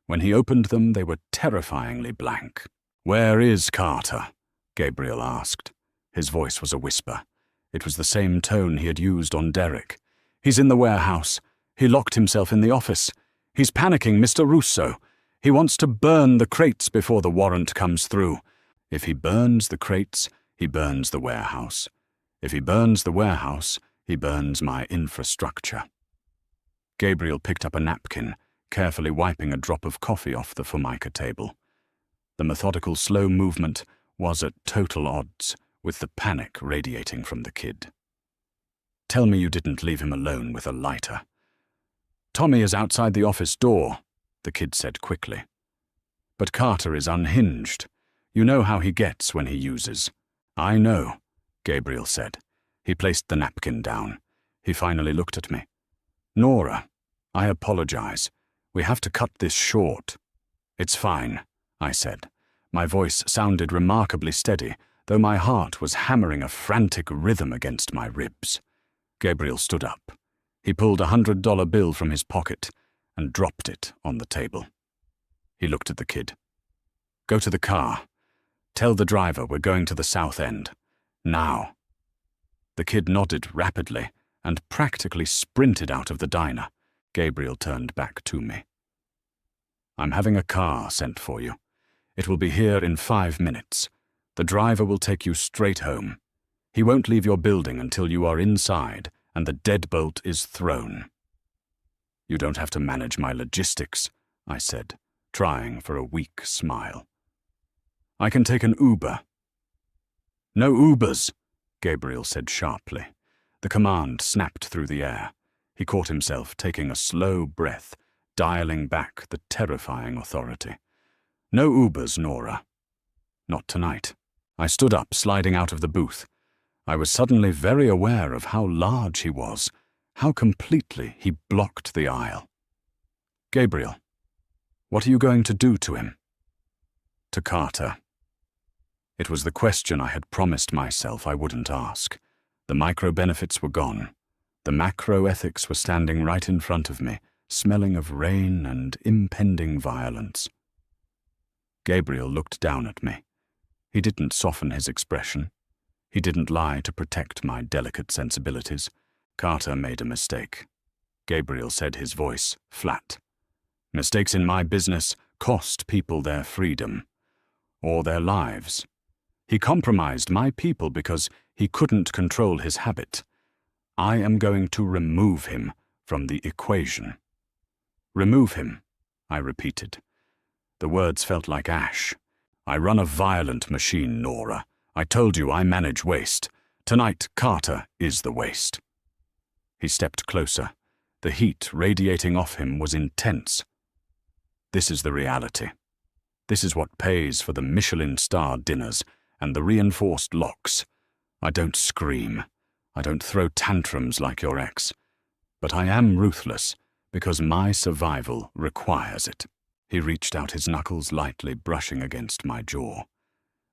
[SPEAKER 1] When he opened them, they were terrifyingly blank. "Where is Carter?" Gabriel asked. His voice was a whisper. It was the same tone he had used on Derek. "He's in the warehouse. He locked himself in the office. He's panicking, Mr. Russo. He wants to burn the crates before the warrant comes through. If he burns the crates, he burns the warehouse. If he burns the warehouse, he burns my infrastructure." Gabriel picked up a napkin, carefully wiping a drop of coffee off the Formica table. The methodical, slow movement was at total odds with the panic radiating from the kid. "Tell me you didn't leave him alone with a lighter." "Tommy is outside the office door," the kid said quickly. "But Carter is unhinged. You know how he gets when he uses." "I know," Gabriel said. He placed the napkin down. He finally looked at me. "Nora, I apologize. We have to cut this short." "It's fine," I said. My voice sounded remarkably steady, though my heart was hammering a frantic rhythm against my ribs. Gabriel stood up. He pulled a $100 bill from his pocket and dropped it on the table. He looked at the kid. "Go to the car. Tell the driver we're going to the South End. Now." The kid nodded rapidly and practically sprinted out of the diner. Gabriel turned back to me. "I'm having a car sent for you. It will be here in 5 minutes. The driver will take you straight home. He won't leave your building until you are inside and the deadbolt is thrown." "You don't have to manage my logistics," I said, trying for a weak smile. "I can take an Uber." "No Ubers," Gabriel said sharply. The command snapped through the air. He caught himself taking a slow breath, dialing back the terrifying authority. "No Ubers, Nora." "Not tonight." I stood up, sliding out of the booth. I was suddenly very aware of how large he was, how completely he blocked the aisle. "Gabriel, what are you going to do to him?" "To Carter." It was the question I had promised myself I wouldn't ask. The micro-benefits were gone. The macro-ethics were standing right in front of me, smelling of rain and impending violence. Gabriel looked down at me. He didn't soften his expression. He didn't lie to protect my delicate sensibilities. Carter made a mistake. Gabriel said, his voice flat. "Mistakes in my business cost people their freedom, or their lives. He compromised my people because he couldn't control his habit. I am going to remove him from the equation." Remove him, I repeated. The words felt like ash. I run a violent machine, Nora. I told you I manage waste. Tonight, Carter is the waste. He stepped closer. The heat radiating off him was intense. This is the reality. This is what pays for the Michelin-star dinners and the reinforced locks. I don't scream. I don't throw tantrums like your ex. But I am ruthless because my survival requires it. He reached out his knuckles lightly, brushing against my jaw.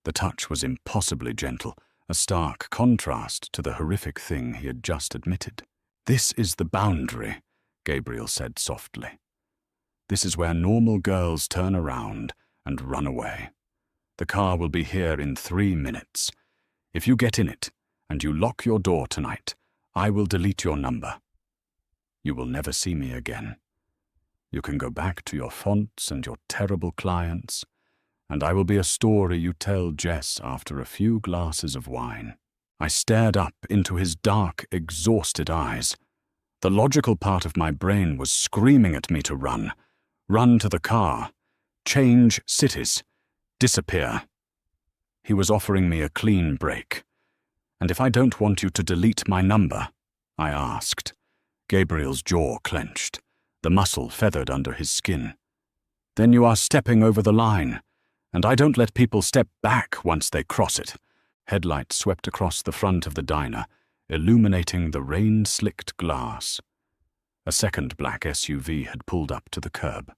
[SPEAKER 1] The touch was impossibly gentle, a stark contrast to the horrific thing he had just admitted. This is the boundary, Gabriel said softly. This is where normal girls turn around and run away. The car will be here in 3 minutes. If you get in it and you lock your door tonight, I will delete your number. You will never see me again. You can go back to your fonts and your terrible clients, and I will be a story you tell Jess after a few glasses of wine. I stared up into his dark, exhausted eyes. The logical part of my brain was screaming at me to run. Run to the car. Change cities. Disappear. He was offering me a clean break. And if I don't want you to delete my number? I asked. Gabriel's jaw clenched. The muscle feathered under his skin. Then you are stepping over the line, and I don't let people step back once they cross it. Headlights swept across the front of the diner, illuminating the rain-slicked glass. A second black SUV had pulled up to the curb.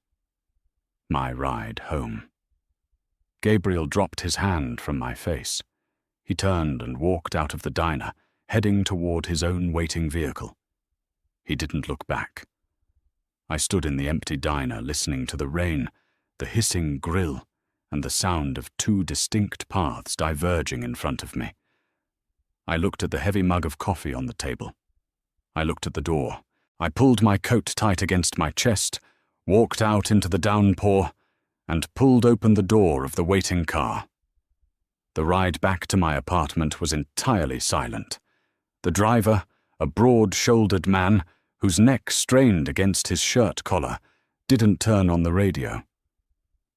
[SPEAKER 1] My ride home. Gabriel dropped his hand from my face. He turned and walked out of the diner, heading toward his own waiting vehicle. He didn't look back. I stood in the empty diner listening to the rain, the hissing grill, and the sound of 2 distinct paths diverging in front of me. I looked at the heavy mug of coffee on the table. I looked at the door. I pulled my coat tight against my chest, walked out into the downpour, and pulled open the door of the waiting car. The ride back to my apartment was entirely silent. The driver, a broad-shouldered man whose neck strained against his shirt collar, didn't turn on the radio.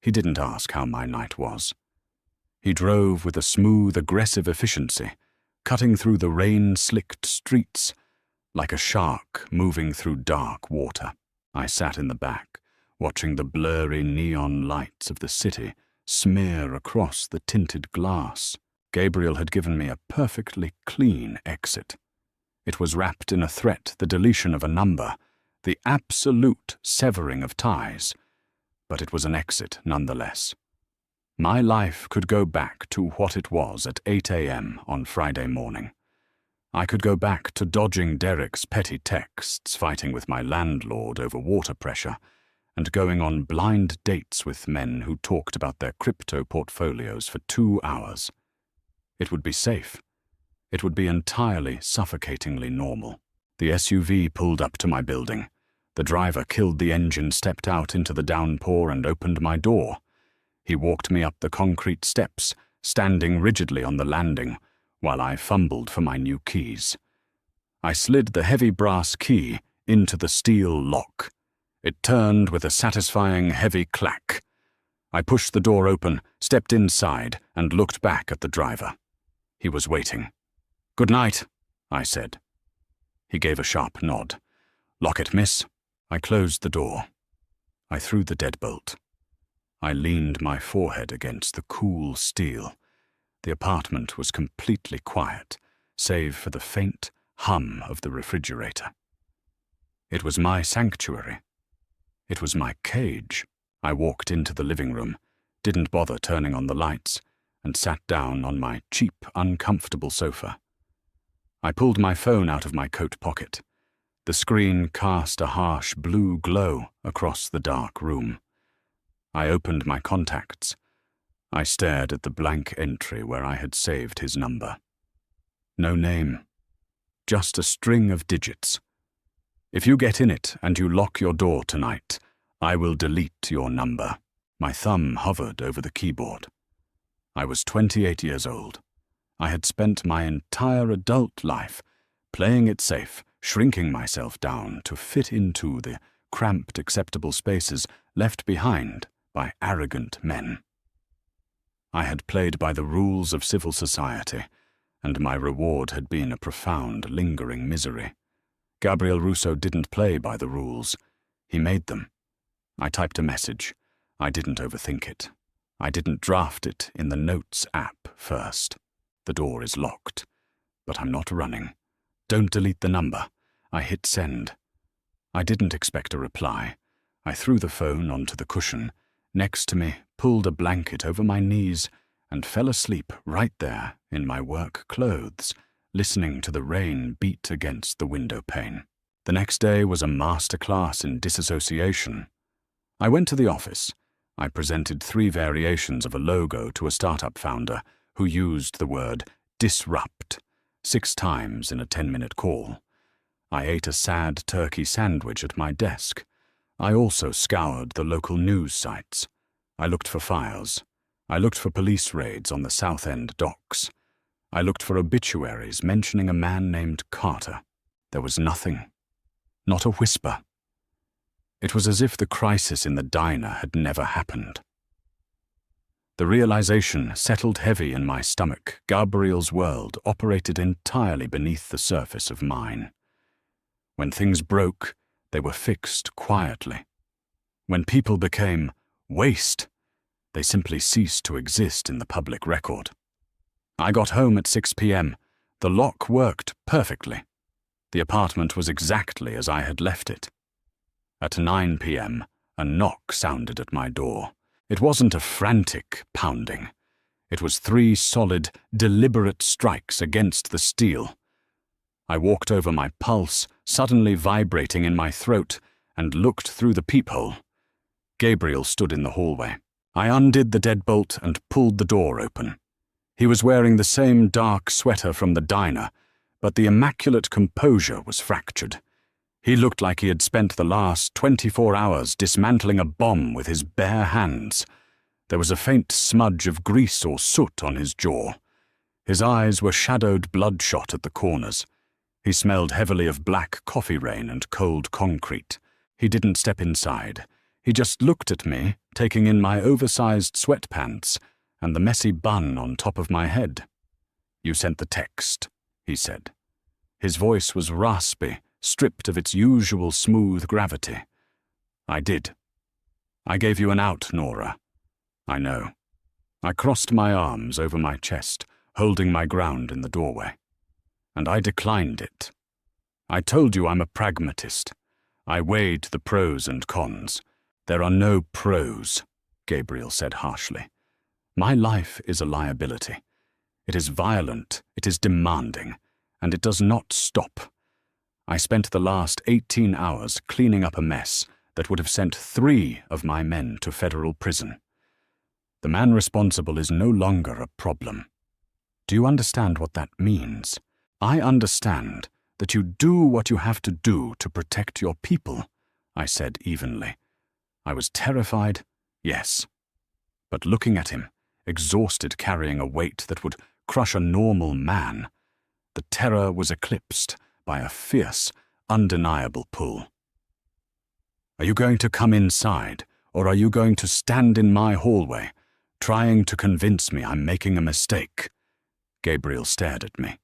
[SPEAKER 1] He didn't ask how my night was. He drove with a smooth, aggressive efficiency, cutting through the rain-slicked streets like a shark moving through dark water. I sat in the back, watching the blurry neon lights of the city smear across the tinted glass. Gabriel had given me a perfectly clean exit. It was wrapped in a threat, the deletion of a number, the absolute severing of ties, but it was an exit nonetheless. My life could go back to what it was at 8 a.m. on Friday morning. I could go back to dodging Derek's petty texts, fighting with my landlord over water pressure, and going on blind dates with men who talked about their crypto portfolios for 2 hours. It would be safe. It would be entirely suffocatingly normal. The SUV pulled up to my building. The driver killed the engine, stepped out into the downpour, and opened my door. He walked me up the concrete steps, standing rigidly on the landing, while I fumbled for my new keys. I slid the heavy brass key into the steel lock. It turned with a satisfying heavy clack. I pushed the door open, stepped inside, and looked back at the driver. He was waiting. "Good night," I said. He gave a sharp nod. "Lock it, miss." I closed the door. I threw the deadbolt. I leaned my forehead against the cool steel. The apartment was completely quiet, save for the faint hum of the refrigerator. It was my sanctuary. It was my cage. I walked into the living room, didn't bother turning on the lights, and sat down on my cheap, uncomfortable sofa. I pulled my phone out of my coat pocket. The screen cast a harsh blue glow across the dark room. I opened my contacts. I stared at the blank entry where I had saved his number. No name. Just a string of digits. "If you get in it and you lock your door tonight, I will delete your number." My thumb hovered over the keyboard. I was 28 years old. I had spent my entire adult life playing it safe, shrinking myself down to fit into the cramped, acceptable spaces left behind by arrogant men. I had played by the rules of civil society, and my reward had been a profound, lingering misery. Gabriel Rousseau didn't play by the rules. He made them. I typed a message. I didn't overthink it. I didn't draft it in the Notes app first. The door is locked. But I'm not running. Don't delete the number. I hit send. I didn't expect a reply. I threw the phone onto the cushion next to me, pulled a blanket over my knees, and fell asleep right there in my work clothes, listening to the rain beat against the window pane. The next day was a master class in disassociation. I went to the office. I presented 3 variations of a logo to a startup founder who used the word disrupt 6 times in a 10-minute call. I ate a sad turkey sandwich at my desk. I also scoured the local news sites. I looked for fires. I looked for police raids on the South End docks. I looked for obituaries mentioning a man named Carter. There was nothing. Not a whisper. It was as if the crisis in the diner had never happened. The realization settled heavy in my stomach. Gabriel's world operated entirely beneath the surface of mine. When things broke, they were fixed quietly. When people became waste, they simply ceased to exist in the public record. I got home at 6 p.m. The lock worked perfectly. The apartment was exactly as I had left it. At 9 p.m., a knock sounded at my door. It wasn't a frantic pounding. It was 3 solid, deliberate strikes against the steel. I walked over my pulse, suddenly vibrating in my throat, and looked through the peephole. Gabriel stood in the hallway. I undid the deadbolt and pulled the door open. He was wearing the same dark sweater from the diner, but the immaculate composure was fractured. He looked like he had spent the last 24 hours dismantling a bomb with his bare hands. There was a faint smudge of grease or soot on his jaw. His eyes were shadowed bloodshot at the corners. He smelled heavily of black coffee rain and cold concrete. He didn't step inside. He just looked at me, taking in my oversized sweatpants and the messy bun on top of my head. "You sent the text," he said. His voice was raspy, stripped of its usual smooth gravity. "I did. I gave you an out, Nora." "I know." I crossed my arms over my chest, holding my ground in the doorway. "And I declined it. I told you I'm a pragmatist. I weighed the pros and cons. There are no pros," Gabriel said harshly. "My life is a liability. It is violent, it is demanding, and it does not stop. I spent the last 18 hours cleaning up a mess that would have sent 3 of my men to federal prison. The man responsible is no longer a problem. Do you understand what that means? I understand that you do what you have to do to protect your people," I said evenly. I was terrified, yes. But looking at him, exhausted carrying a weight that would crush a normal man, the terror was eclipsed by a fierce, undeniable pull. "Are you going to come inside, or are you going to stand in my hallway, trying to convince me I'm making a mistake?" Gabriel stared at me.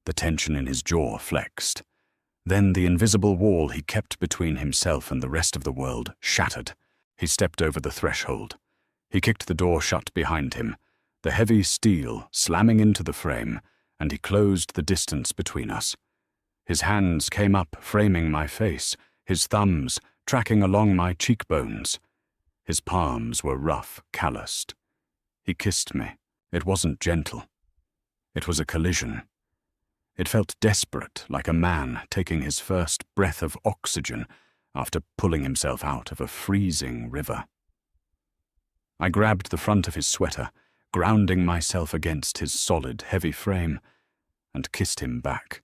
[SPEAKER 1] The tension in his jaw flexed. Then the invisible wall he kept between himself and the rest of the world shattered. He stepped over the threshold. He kicked the door shut behind him, the heavy steel slamming into the frame, and he closed the distance between us. His hands came up, framing my face, his thumbs tracking along my cheekbones. His palms were rough, calloused. He kissed me. It wasn't gentle. It was a collision. It felt desperate, like a man taking his first breath of oxygen after pulling himself out of a freezing river. I grabbed the front of his sweater, grounding myself against his solid, heavy frame, and kissed him back.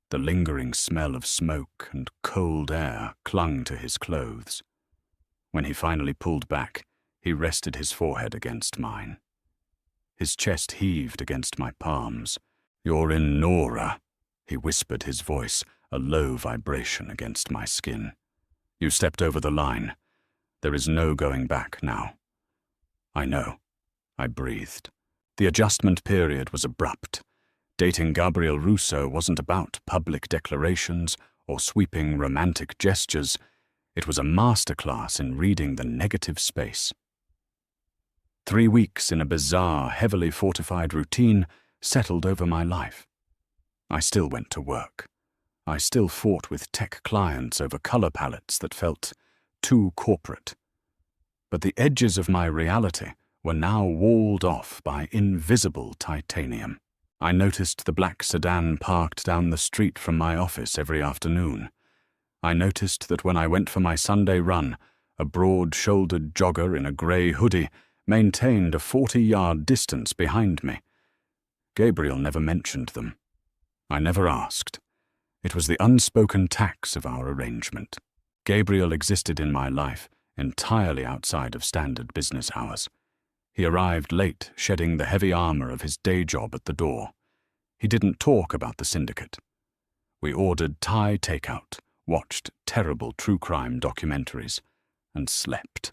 [SPEAKER 1] The lingering smell of smoke and cold air clung to his clothes. When he finally pulled back, he rested his forehead against mine. His chest heaved against my palms. "You're in Nora," he whispered, his voice a low vibration against my skin. You stepped over the line. There is no going back now. I know. I breathed. The adjustment period was abrupt. Dating Gabriel Russo wasn't about public declarations or sweeping romantic gestures. It was a masterclass in reading the negative space. 3 weeks in a bizarre, heavily fortified routine settled over my life. I still went to work. I still fought with tech clients over color palettes that felt too corporate. But the edges of my reality were now walled off by invisible titanium. I noticed the black sedan parked down the street from my office every afternoon. I noticed that when I went for my Sunday run, a broad-shouldered jogger in a grey hoodie maintained a 40-yard distance behind me. Gabriel never mentioned them. I never asked. It was the unspoken tax of our arrangement. Gabriel existed in my life entirely outside of standard business hours. He arrived late, shedding the heavy armor of his day job at the door. He didn't talk about the syndicate. We ordered Thai takeout, watched terrible true crime documentaries, and slept.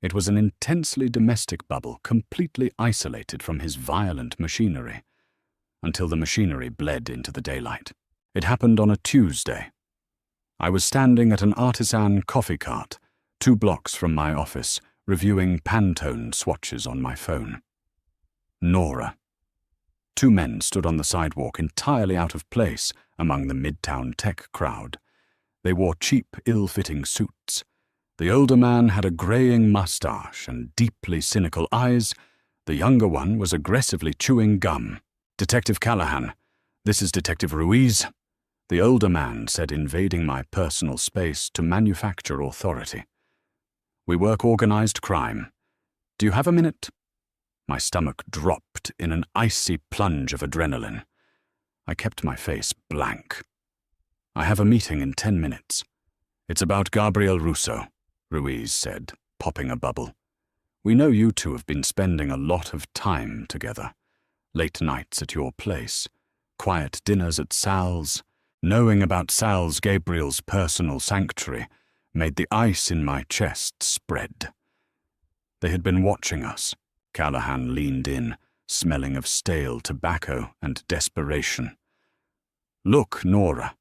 [SPEAKER 1] It was an intensely domestic bubble, completely isolated from his violent machinery, until the machinery bled into the daylight. It happened on a Tuesday. I was standing at an artisan coffee cart, 2 blocks from my office, reviewing Pantone swatches on my phone. Nora. 2 men stood on the sidewalk entirely out of place among the midtown tech crowd. They wore cheap, ill-fitting suits. The older man had a graying mustache and deeply cynical eyes. The younger one was aggressively chewing gum. "Detective Callahan, this is Detective Ruiz," the older man said, invading my personal space to manufacture authority. "We work organized crime. Do you have a minute?" My stomach dropped in an icy plunge of adrenaline. I kept my face blank. "I have a meeting in 10 minutes. It's about Gabriel Russo," Ruiz said, popping a bubble. "We know you two have been spending a lot of time together. Late nights at your place, quiet dinners at Sal's. Knowing about Sal's, Gabriel's personal sanctuary, made the ice in my chest spread. They had been watching us." Callahan leaned in, smelling of stale tobacco and desperation. "Look, Nora,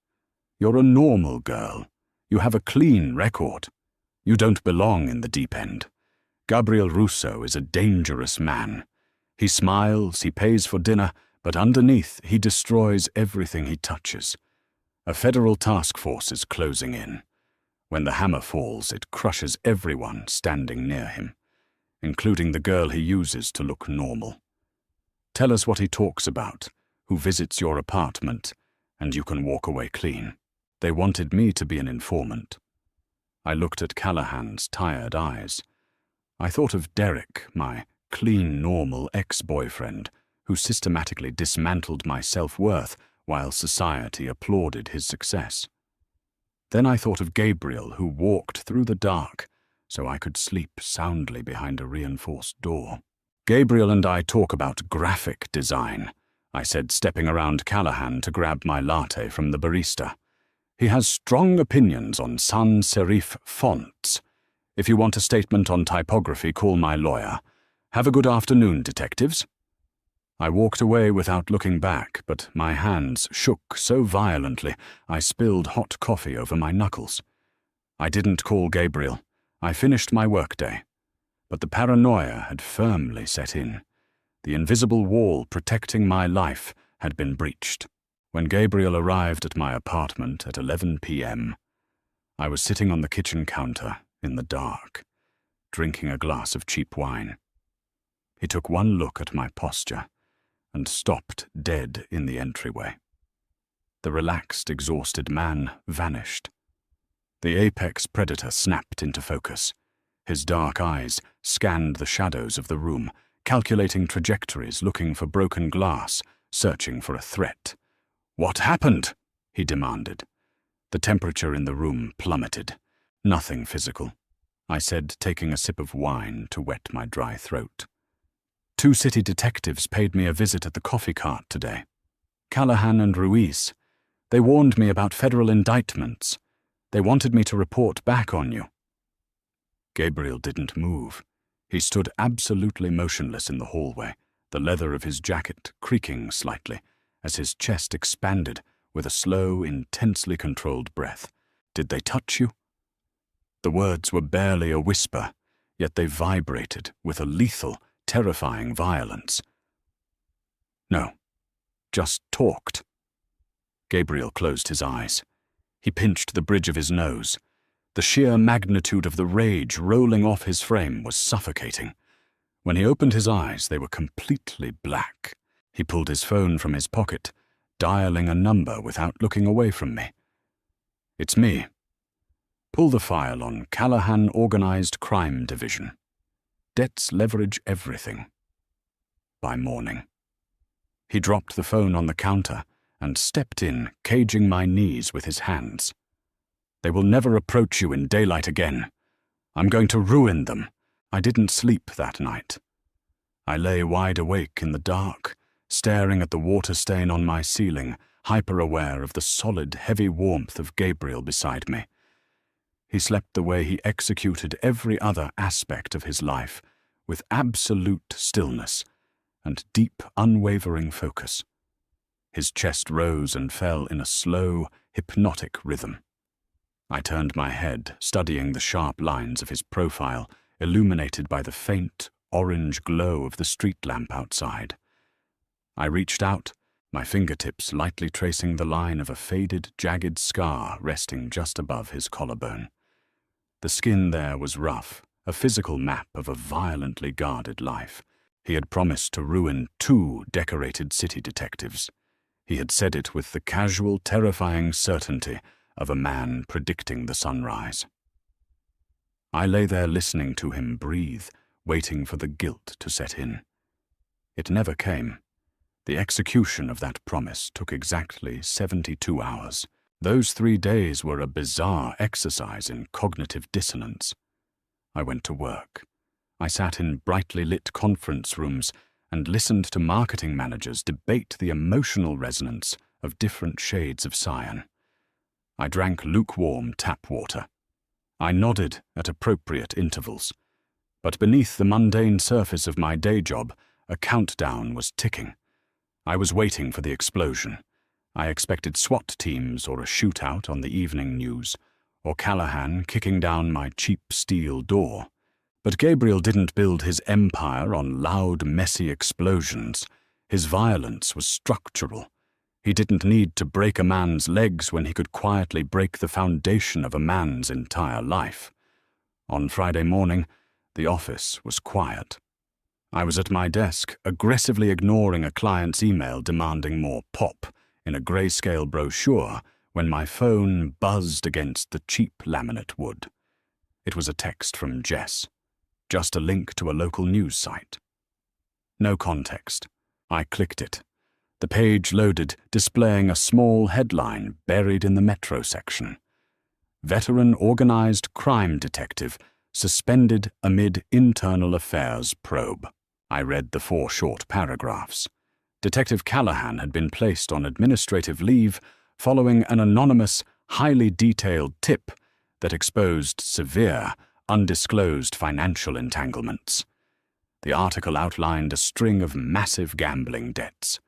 [SPEAKER 1] you're a normal girl. You have a clean record. You don't belong in the deep end. Gabriel Russo is a dangerous man. He smiles, he pays for dinner, but underneath he destroys everything he touches. A federal task force is closing in. When the hammer falls, it crushes everyone standing near him, including the girl he uses to look normal. Tell us what he talks about, who visits your apartment, and you can walk away clean." They wanted me to be an informant. I looked at Callahan's tired eyes. I thought of Derek, my clean, normal ex-boyfriend, who systematically dismantled my self-worth while society applauded his success. Then I thought of Gabriel, who walked through the dark so I could sleep soundly behind a reinforced door. "Gabriel and I talk about graphic design," I said, stepping around Callahan to grab my latte from the barista. "He has strong opinions on sans serif fonts. If you want a statement on typography, call my lawyer. Have a good afternoon, detectives." I walked away without looking back, but my hands shook so violently I spilled hot coffee over my knuckles. I didn't call Gabriel. I finished my workday. But the paranoia had firmly set in. The invisible wall protecting my life had been breached. When Gabriel arrived at my apartment at 11 p.m., I was sitting on the kitchen counter in the dark, drinking a glass of cheap wine. He took one look at my posture and stopped dead in the entryway. The relaxed, exhausted man vanished. The apex predator snapped into focus. His dark eyes scanned the shadows of the room, calculating trajectories, looking for broken glass, searching for a threat. "What happened?" he demanded. The temperature in the room plummeted. "Nothing physical," I said, taking a sip of wine to wet my dry throat. "2 city detectives paid me a visit at the coffee cart today. Callahan and Ruiz. They warned me about federal indictments. They wanted me to report back on you." Gabriel didn't move. He stood absolutely motionless in the hallway, the leather of his jacket creaking slightly as his chest expanded with a slow, intensely controlled breath. "Did they touch you?" The words were barely a whisper, yet they vibrated with a lethal, terrifying violence. "No, just talked." Gabriel closed his eyes. He pinched the bridge of his nose. The sheer magnitude of the rage rolling off his frame was suffocating. When he opened his eyes, they were completely black. He pulled his phone from his pocket, dialing a number without looking away from me. "It's me. Pull the file on Callahan Organized Crime Division. Debts leverage everything. By morning." He dropped the phone on the counter and stepped in, caging my knees with his hands. "They will never approach you in daylight again. I'm going to ruin them." I didn't sleep that night. I lay wide awake in the dark, staring at the water stain on my ceiling, hyper-aware of the solid, heavy warmth of Gabriel beside me. He slept the way he executed every other aspect of his life, with absolute stillness and deep, unwavering focus. His chest rose and fell in a slow, hypnotic rhythm. I turned my head, studying the sharp lines of his profile, illuminated by the faint, orange glow of the street lamp outside. I reached out, my fingertips lightly tracing the line of a faded, jagged scar resting just above his collarbone. The skin there was rough, a physical map of a violently guarded life. He had promised to ruin 2 decorated city detectives. He had said it with the casual, terrifying certainty of a man predicting the sunrise. I lay there listening to him breathe, waiting for the guilt to set in. It never came. The execution of that promise took exactly 72 hours. Those 3 days were a bizarre exercise in cognitive dissonance. I went to work. I sat in brightly lit conference rooms and listened to marketing managers debate the emotional resonance of different shades of cyan. I drank lukewarm tap water. I nodded at appropriate intervals. But beneath the mundane surface of my day job, a countdown was ticking. I was waiting for the explosion. I expected SWAT teams or a shootout on the evening news, or Callahan kicking down my cheap steel door. But Gabriel didn't build his empire on loud, messy explosions. His violence was structural. He didn't need to break a man's legs when he could quietly break the foundation of a man's entire life. On Friday morning, the office was quiet. I was at my desk, aggressively ignoring a client's email demanding more pop in a grayscale brochure when my phone buzzed against the cheap laminate wood. It was a text from Jess, just a link to a local news site. No context. I clicked it. The page loaded, displaying a small headline buried in the metro section. "Veteran organized crime detective suspended amid internal affairs probe." I read the 4 short paragraphs. Detective Callahan had been placed on administrative leave following an anonymous, highly detailed tip that exposed severe, undisclosed financial entanglements. The article outlined a string of massive gambling debts.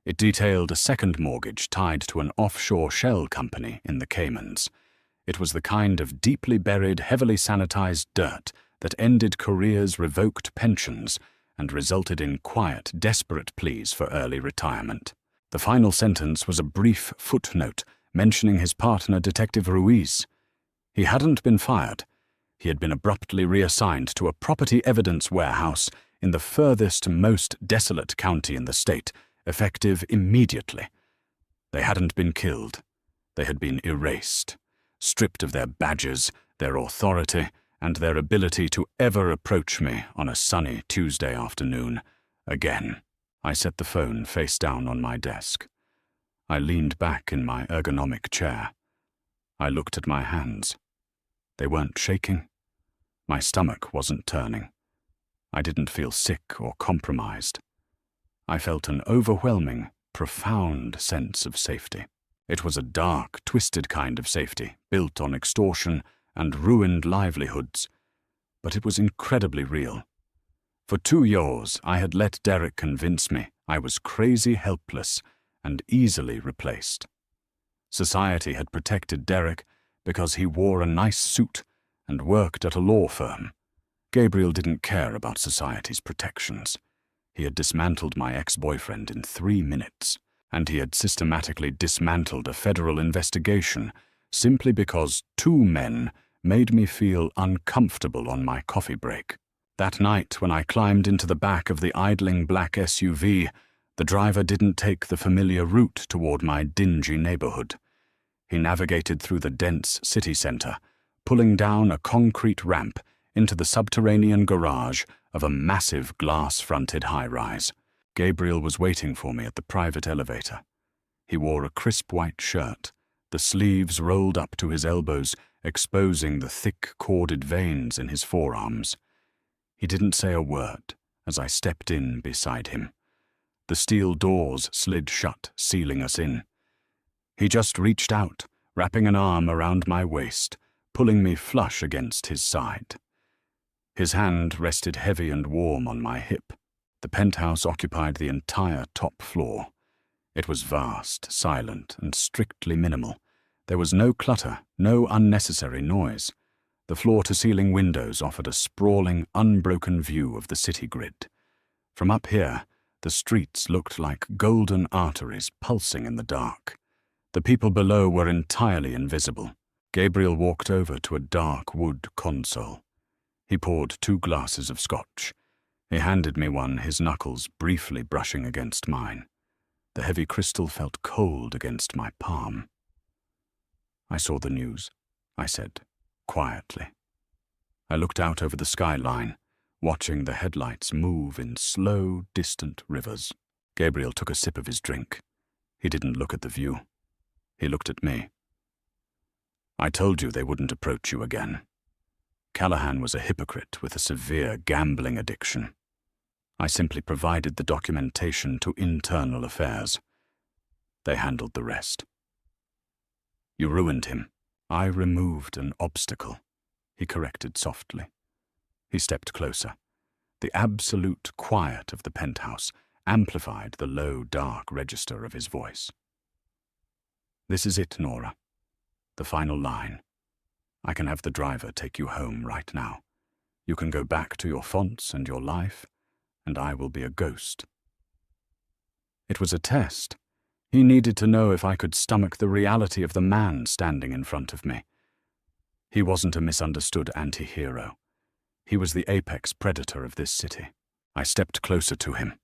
[SPEAKER 1] It detailed a second mortgage tied to an offshore shell company in the Caymans. It was the kind of deeply buried, heavily sanitized dirt that ended careers, revoked pensions, and resulted in quiet, desperate pleas for early retirement. The final sentence was a brief footnote mentioning his partner, Detective Ruiz. He hadn't been fired. He had been abruptly reassigned to a property evidence warehouse in the furthest, most desolate county in the state, effective immediately. They hadn't been killed. They had been erased, stripped of their badges, their authority, and their ability to ever approach me on a sunny Tuesday afternoon again. I set the phone face down on my desk. I leaned back in my ergonomic chair. I looked at my hands. They weren't shaking. My stomach wasn't turning. I didn't feel sick or compromised. I felt an overwhelming, profound sense of safety. It was a dark, twisted kind of safety, built on extortion and ruined livelihoods, but it was incredibly real. For 2 years, I had let Derek convince me I was crazy helpless and easily replaced. Society had protected Derek because he wore a nice suit and worked at a law firm. Gabriel didn't care about society's protections. He had dismantled my ex-boyfriend in 3 minutes, and he had systematically dismantled a federal investigation simply because 2 men made me feel uncomfortable on my coffee break. That night, when I climbed into the back of the idling black SUV, the driver didn't take the familiar route toward my dingy neighborhood. He navigated through the dense city center, pulling down a concrete ramp into the subterranean garage of a massive glass-fronted high-rise. Gabriel was waiting for me at the private elevator. He wore a crisp white shirt, the sleeves rolled up to his elbows, exposing the thick, corded veins in his forearms. He didn't say a word as I stepped in beside him. The steel doors slid shut, sealing us in. He just reached out, wrapping an arm around my waist, pulling me flush against his side. His hand rested heavy and warm on my hip. The penthouse occupied the entire top floor. It was vast, silent, and strictly minimal. There was no clutter, no unnecessary noise. The floor-to-ceiling windows offered a sprawling, unbroken view of the city grid. From up here, the streets looked like golden arteries pulsing in the dark. The people below were entirely invisible. Gabriel walked over to a dark wood console. He poured 2 glasses of scotch. He handed me one, his knuckles briefly brushing against mine. The heavy crystal felt cold against my palm. "I saw the news," I said, quietly. I looked out over the skyline, watching the headlights move in slow, distant rivers. Gabriel took a sip of his drink. He didn't look at the view. He looked at me. "I told you they wouldn't approach you again. Callahan was a hypocrite with a severe gambling addiction. I simply provided the documentation to internal affairs. They handled the rest. You ruined him. I removed an obstacle," he corrected softly. He stepped closer. The absolute quiet of the penthouse amplified the low, dark register of his voice. "This is it, Nora. The final line. I can have the driver take you home right now. You can go back to your fonts and your life, and I will be a ghost." It was a test. He needed to know if I could stomach the reality of the man standing in front of me. He wasn't a misunderstood anti-hero. He was the apex predator of this city. I stepped closer to him.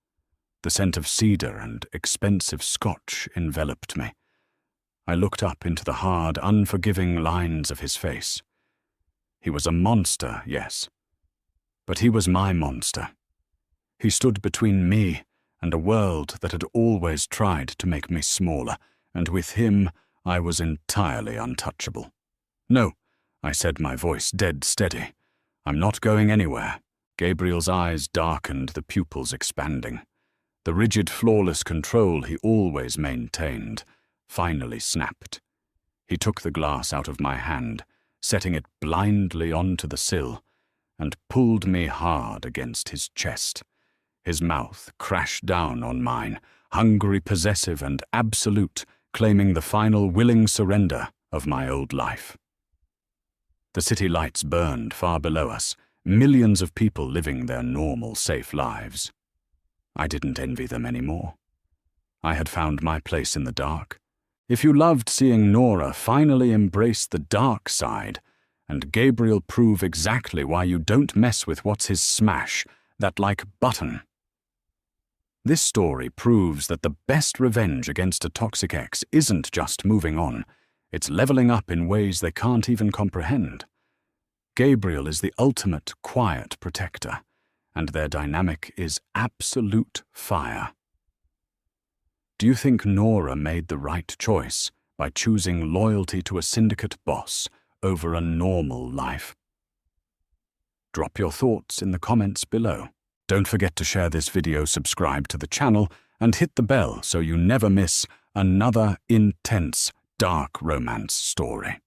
[SPEAKER 1] The scent of cedar and expensive scotch enveloped me. I looked up into the hard, unforgiving lines of his face. He was a monster, yes, but he was my monster. He stood between me and a world that had always tried to make me smaller, and with him I was entirely untouchable. "No," I said, my voice dead steady. "I'm not going anywhere." Gabriel's eyes darkened, the pupils expanding. The rigid, flawless control he always maintained finally snapped. He took the glass out of my hand, setting it blindly onto the sill, and pulled me hard against his chest. His mouth crashed down on mine, hungry, possessive, and absolute, claiming the final willing surrender of my old life. The city lights burned far below us, millions of people living their normal, safe lives. I didn't envy them anymore. I had found my place in the dark. If you loved seeing Nora finally embrace the dark side, and Gabriel prove exactly why you don't mess with what's his smash, that like button. This story proves that the best revenge against a toxic ex isn't just moving on, it's leveling up in ways they can't even comprehend. Gabriel is the ultimate quiet protector, and their dynamic is absolute fire. Do you think Nora made the right choice by choosing loyalty to a syndicate boss over a normal life? Drop your thoughts in the comments below. Don't forget to share this video, subscribe to the channel, and hit the bell so you never miss another intense, dark romance story.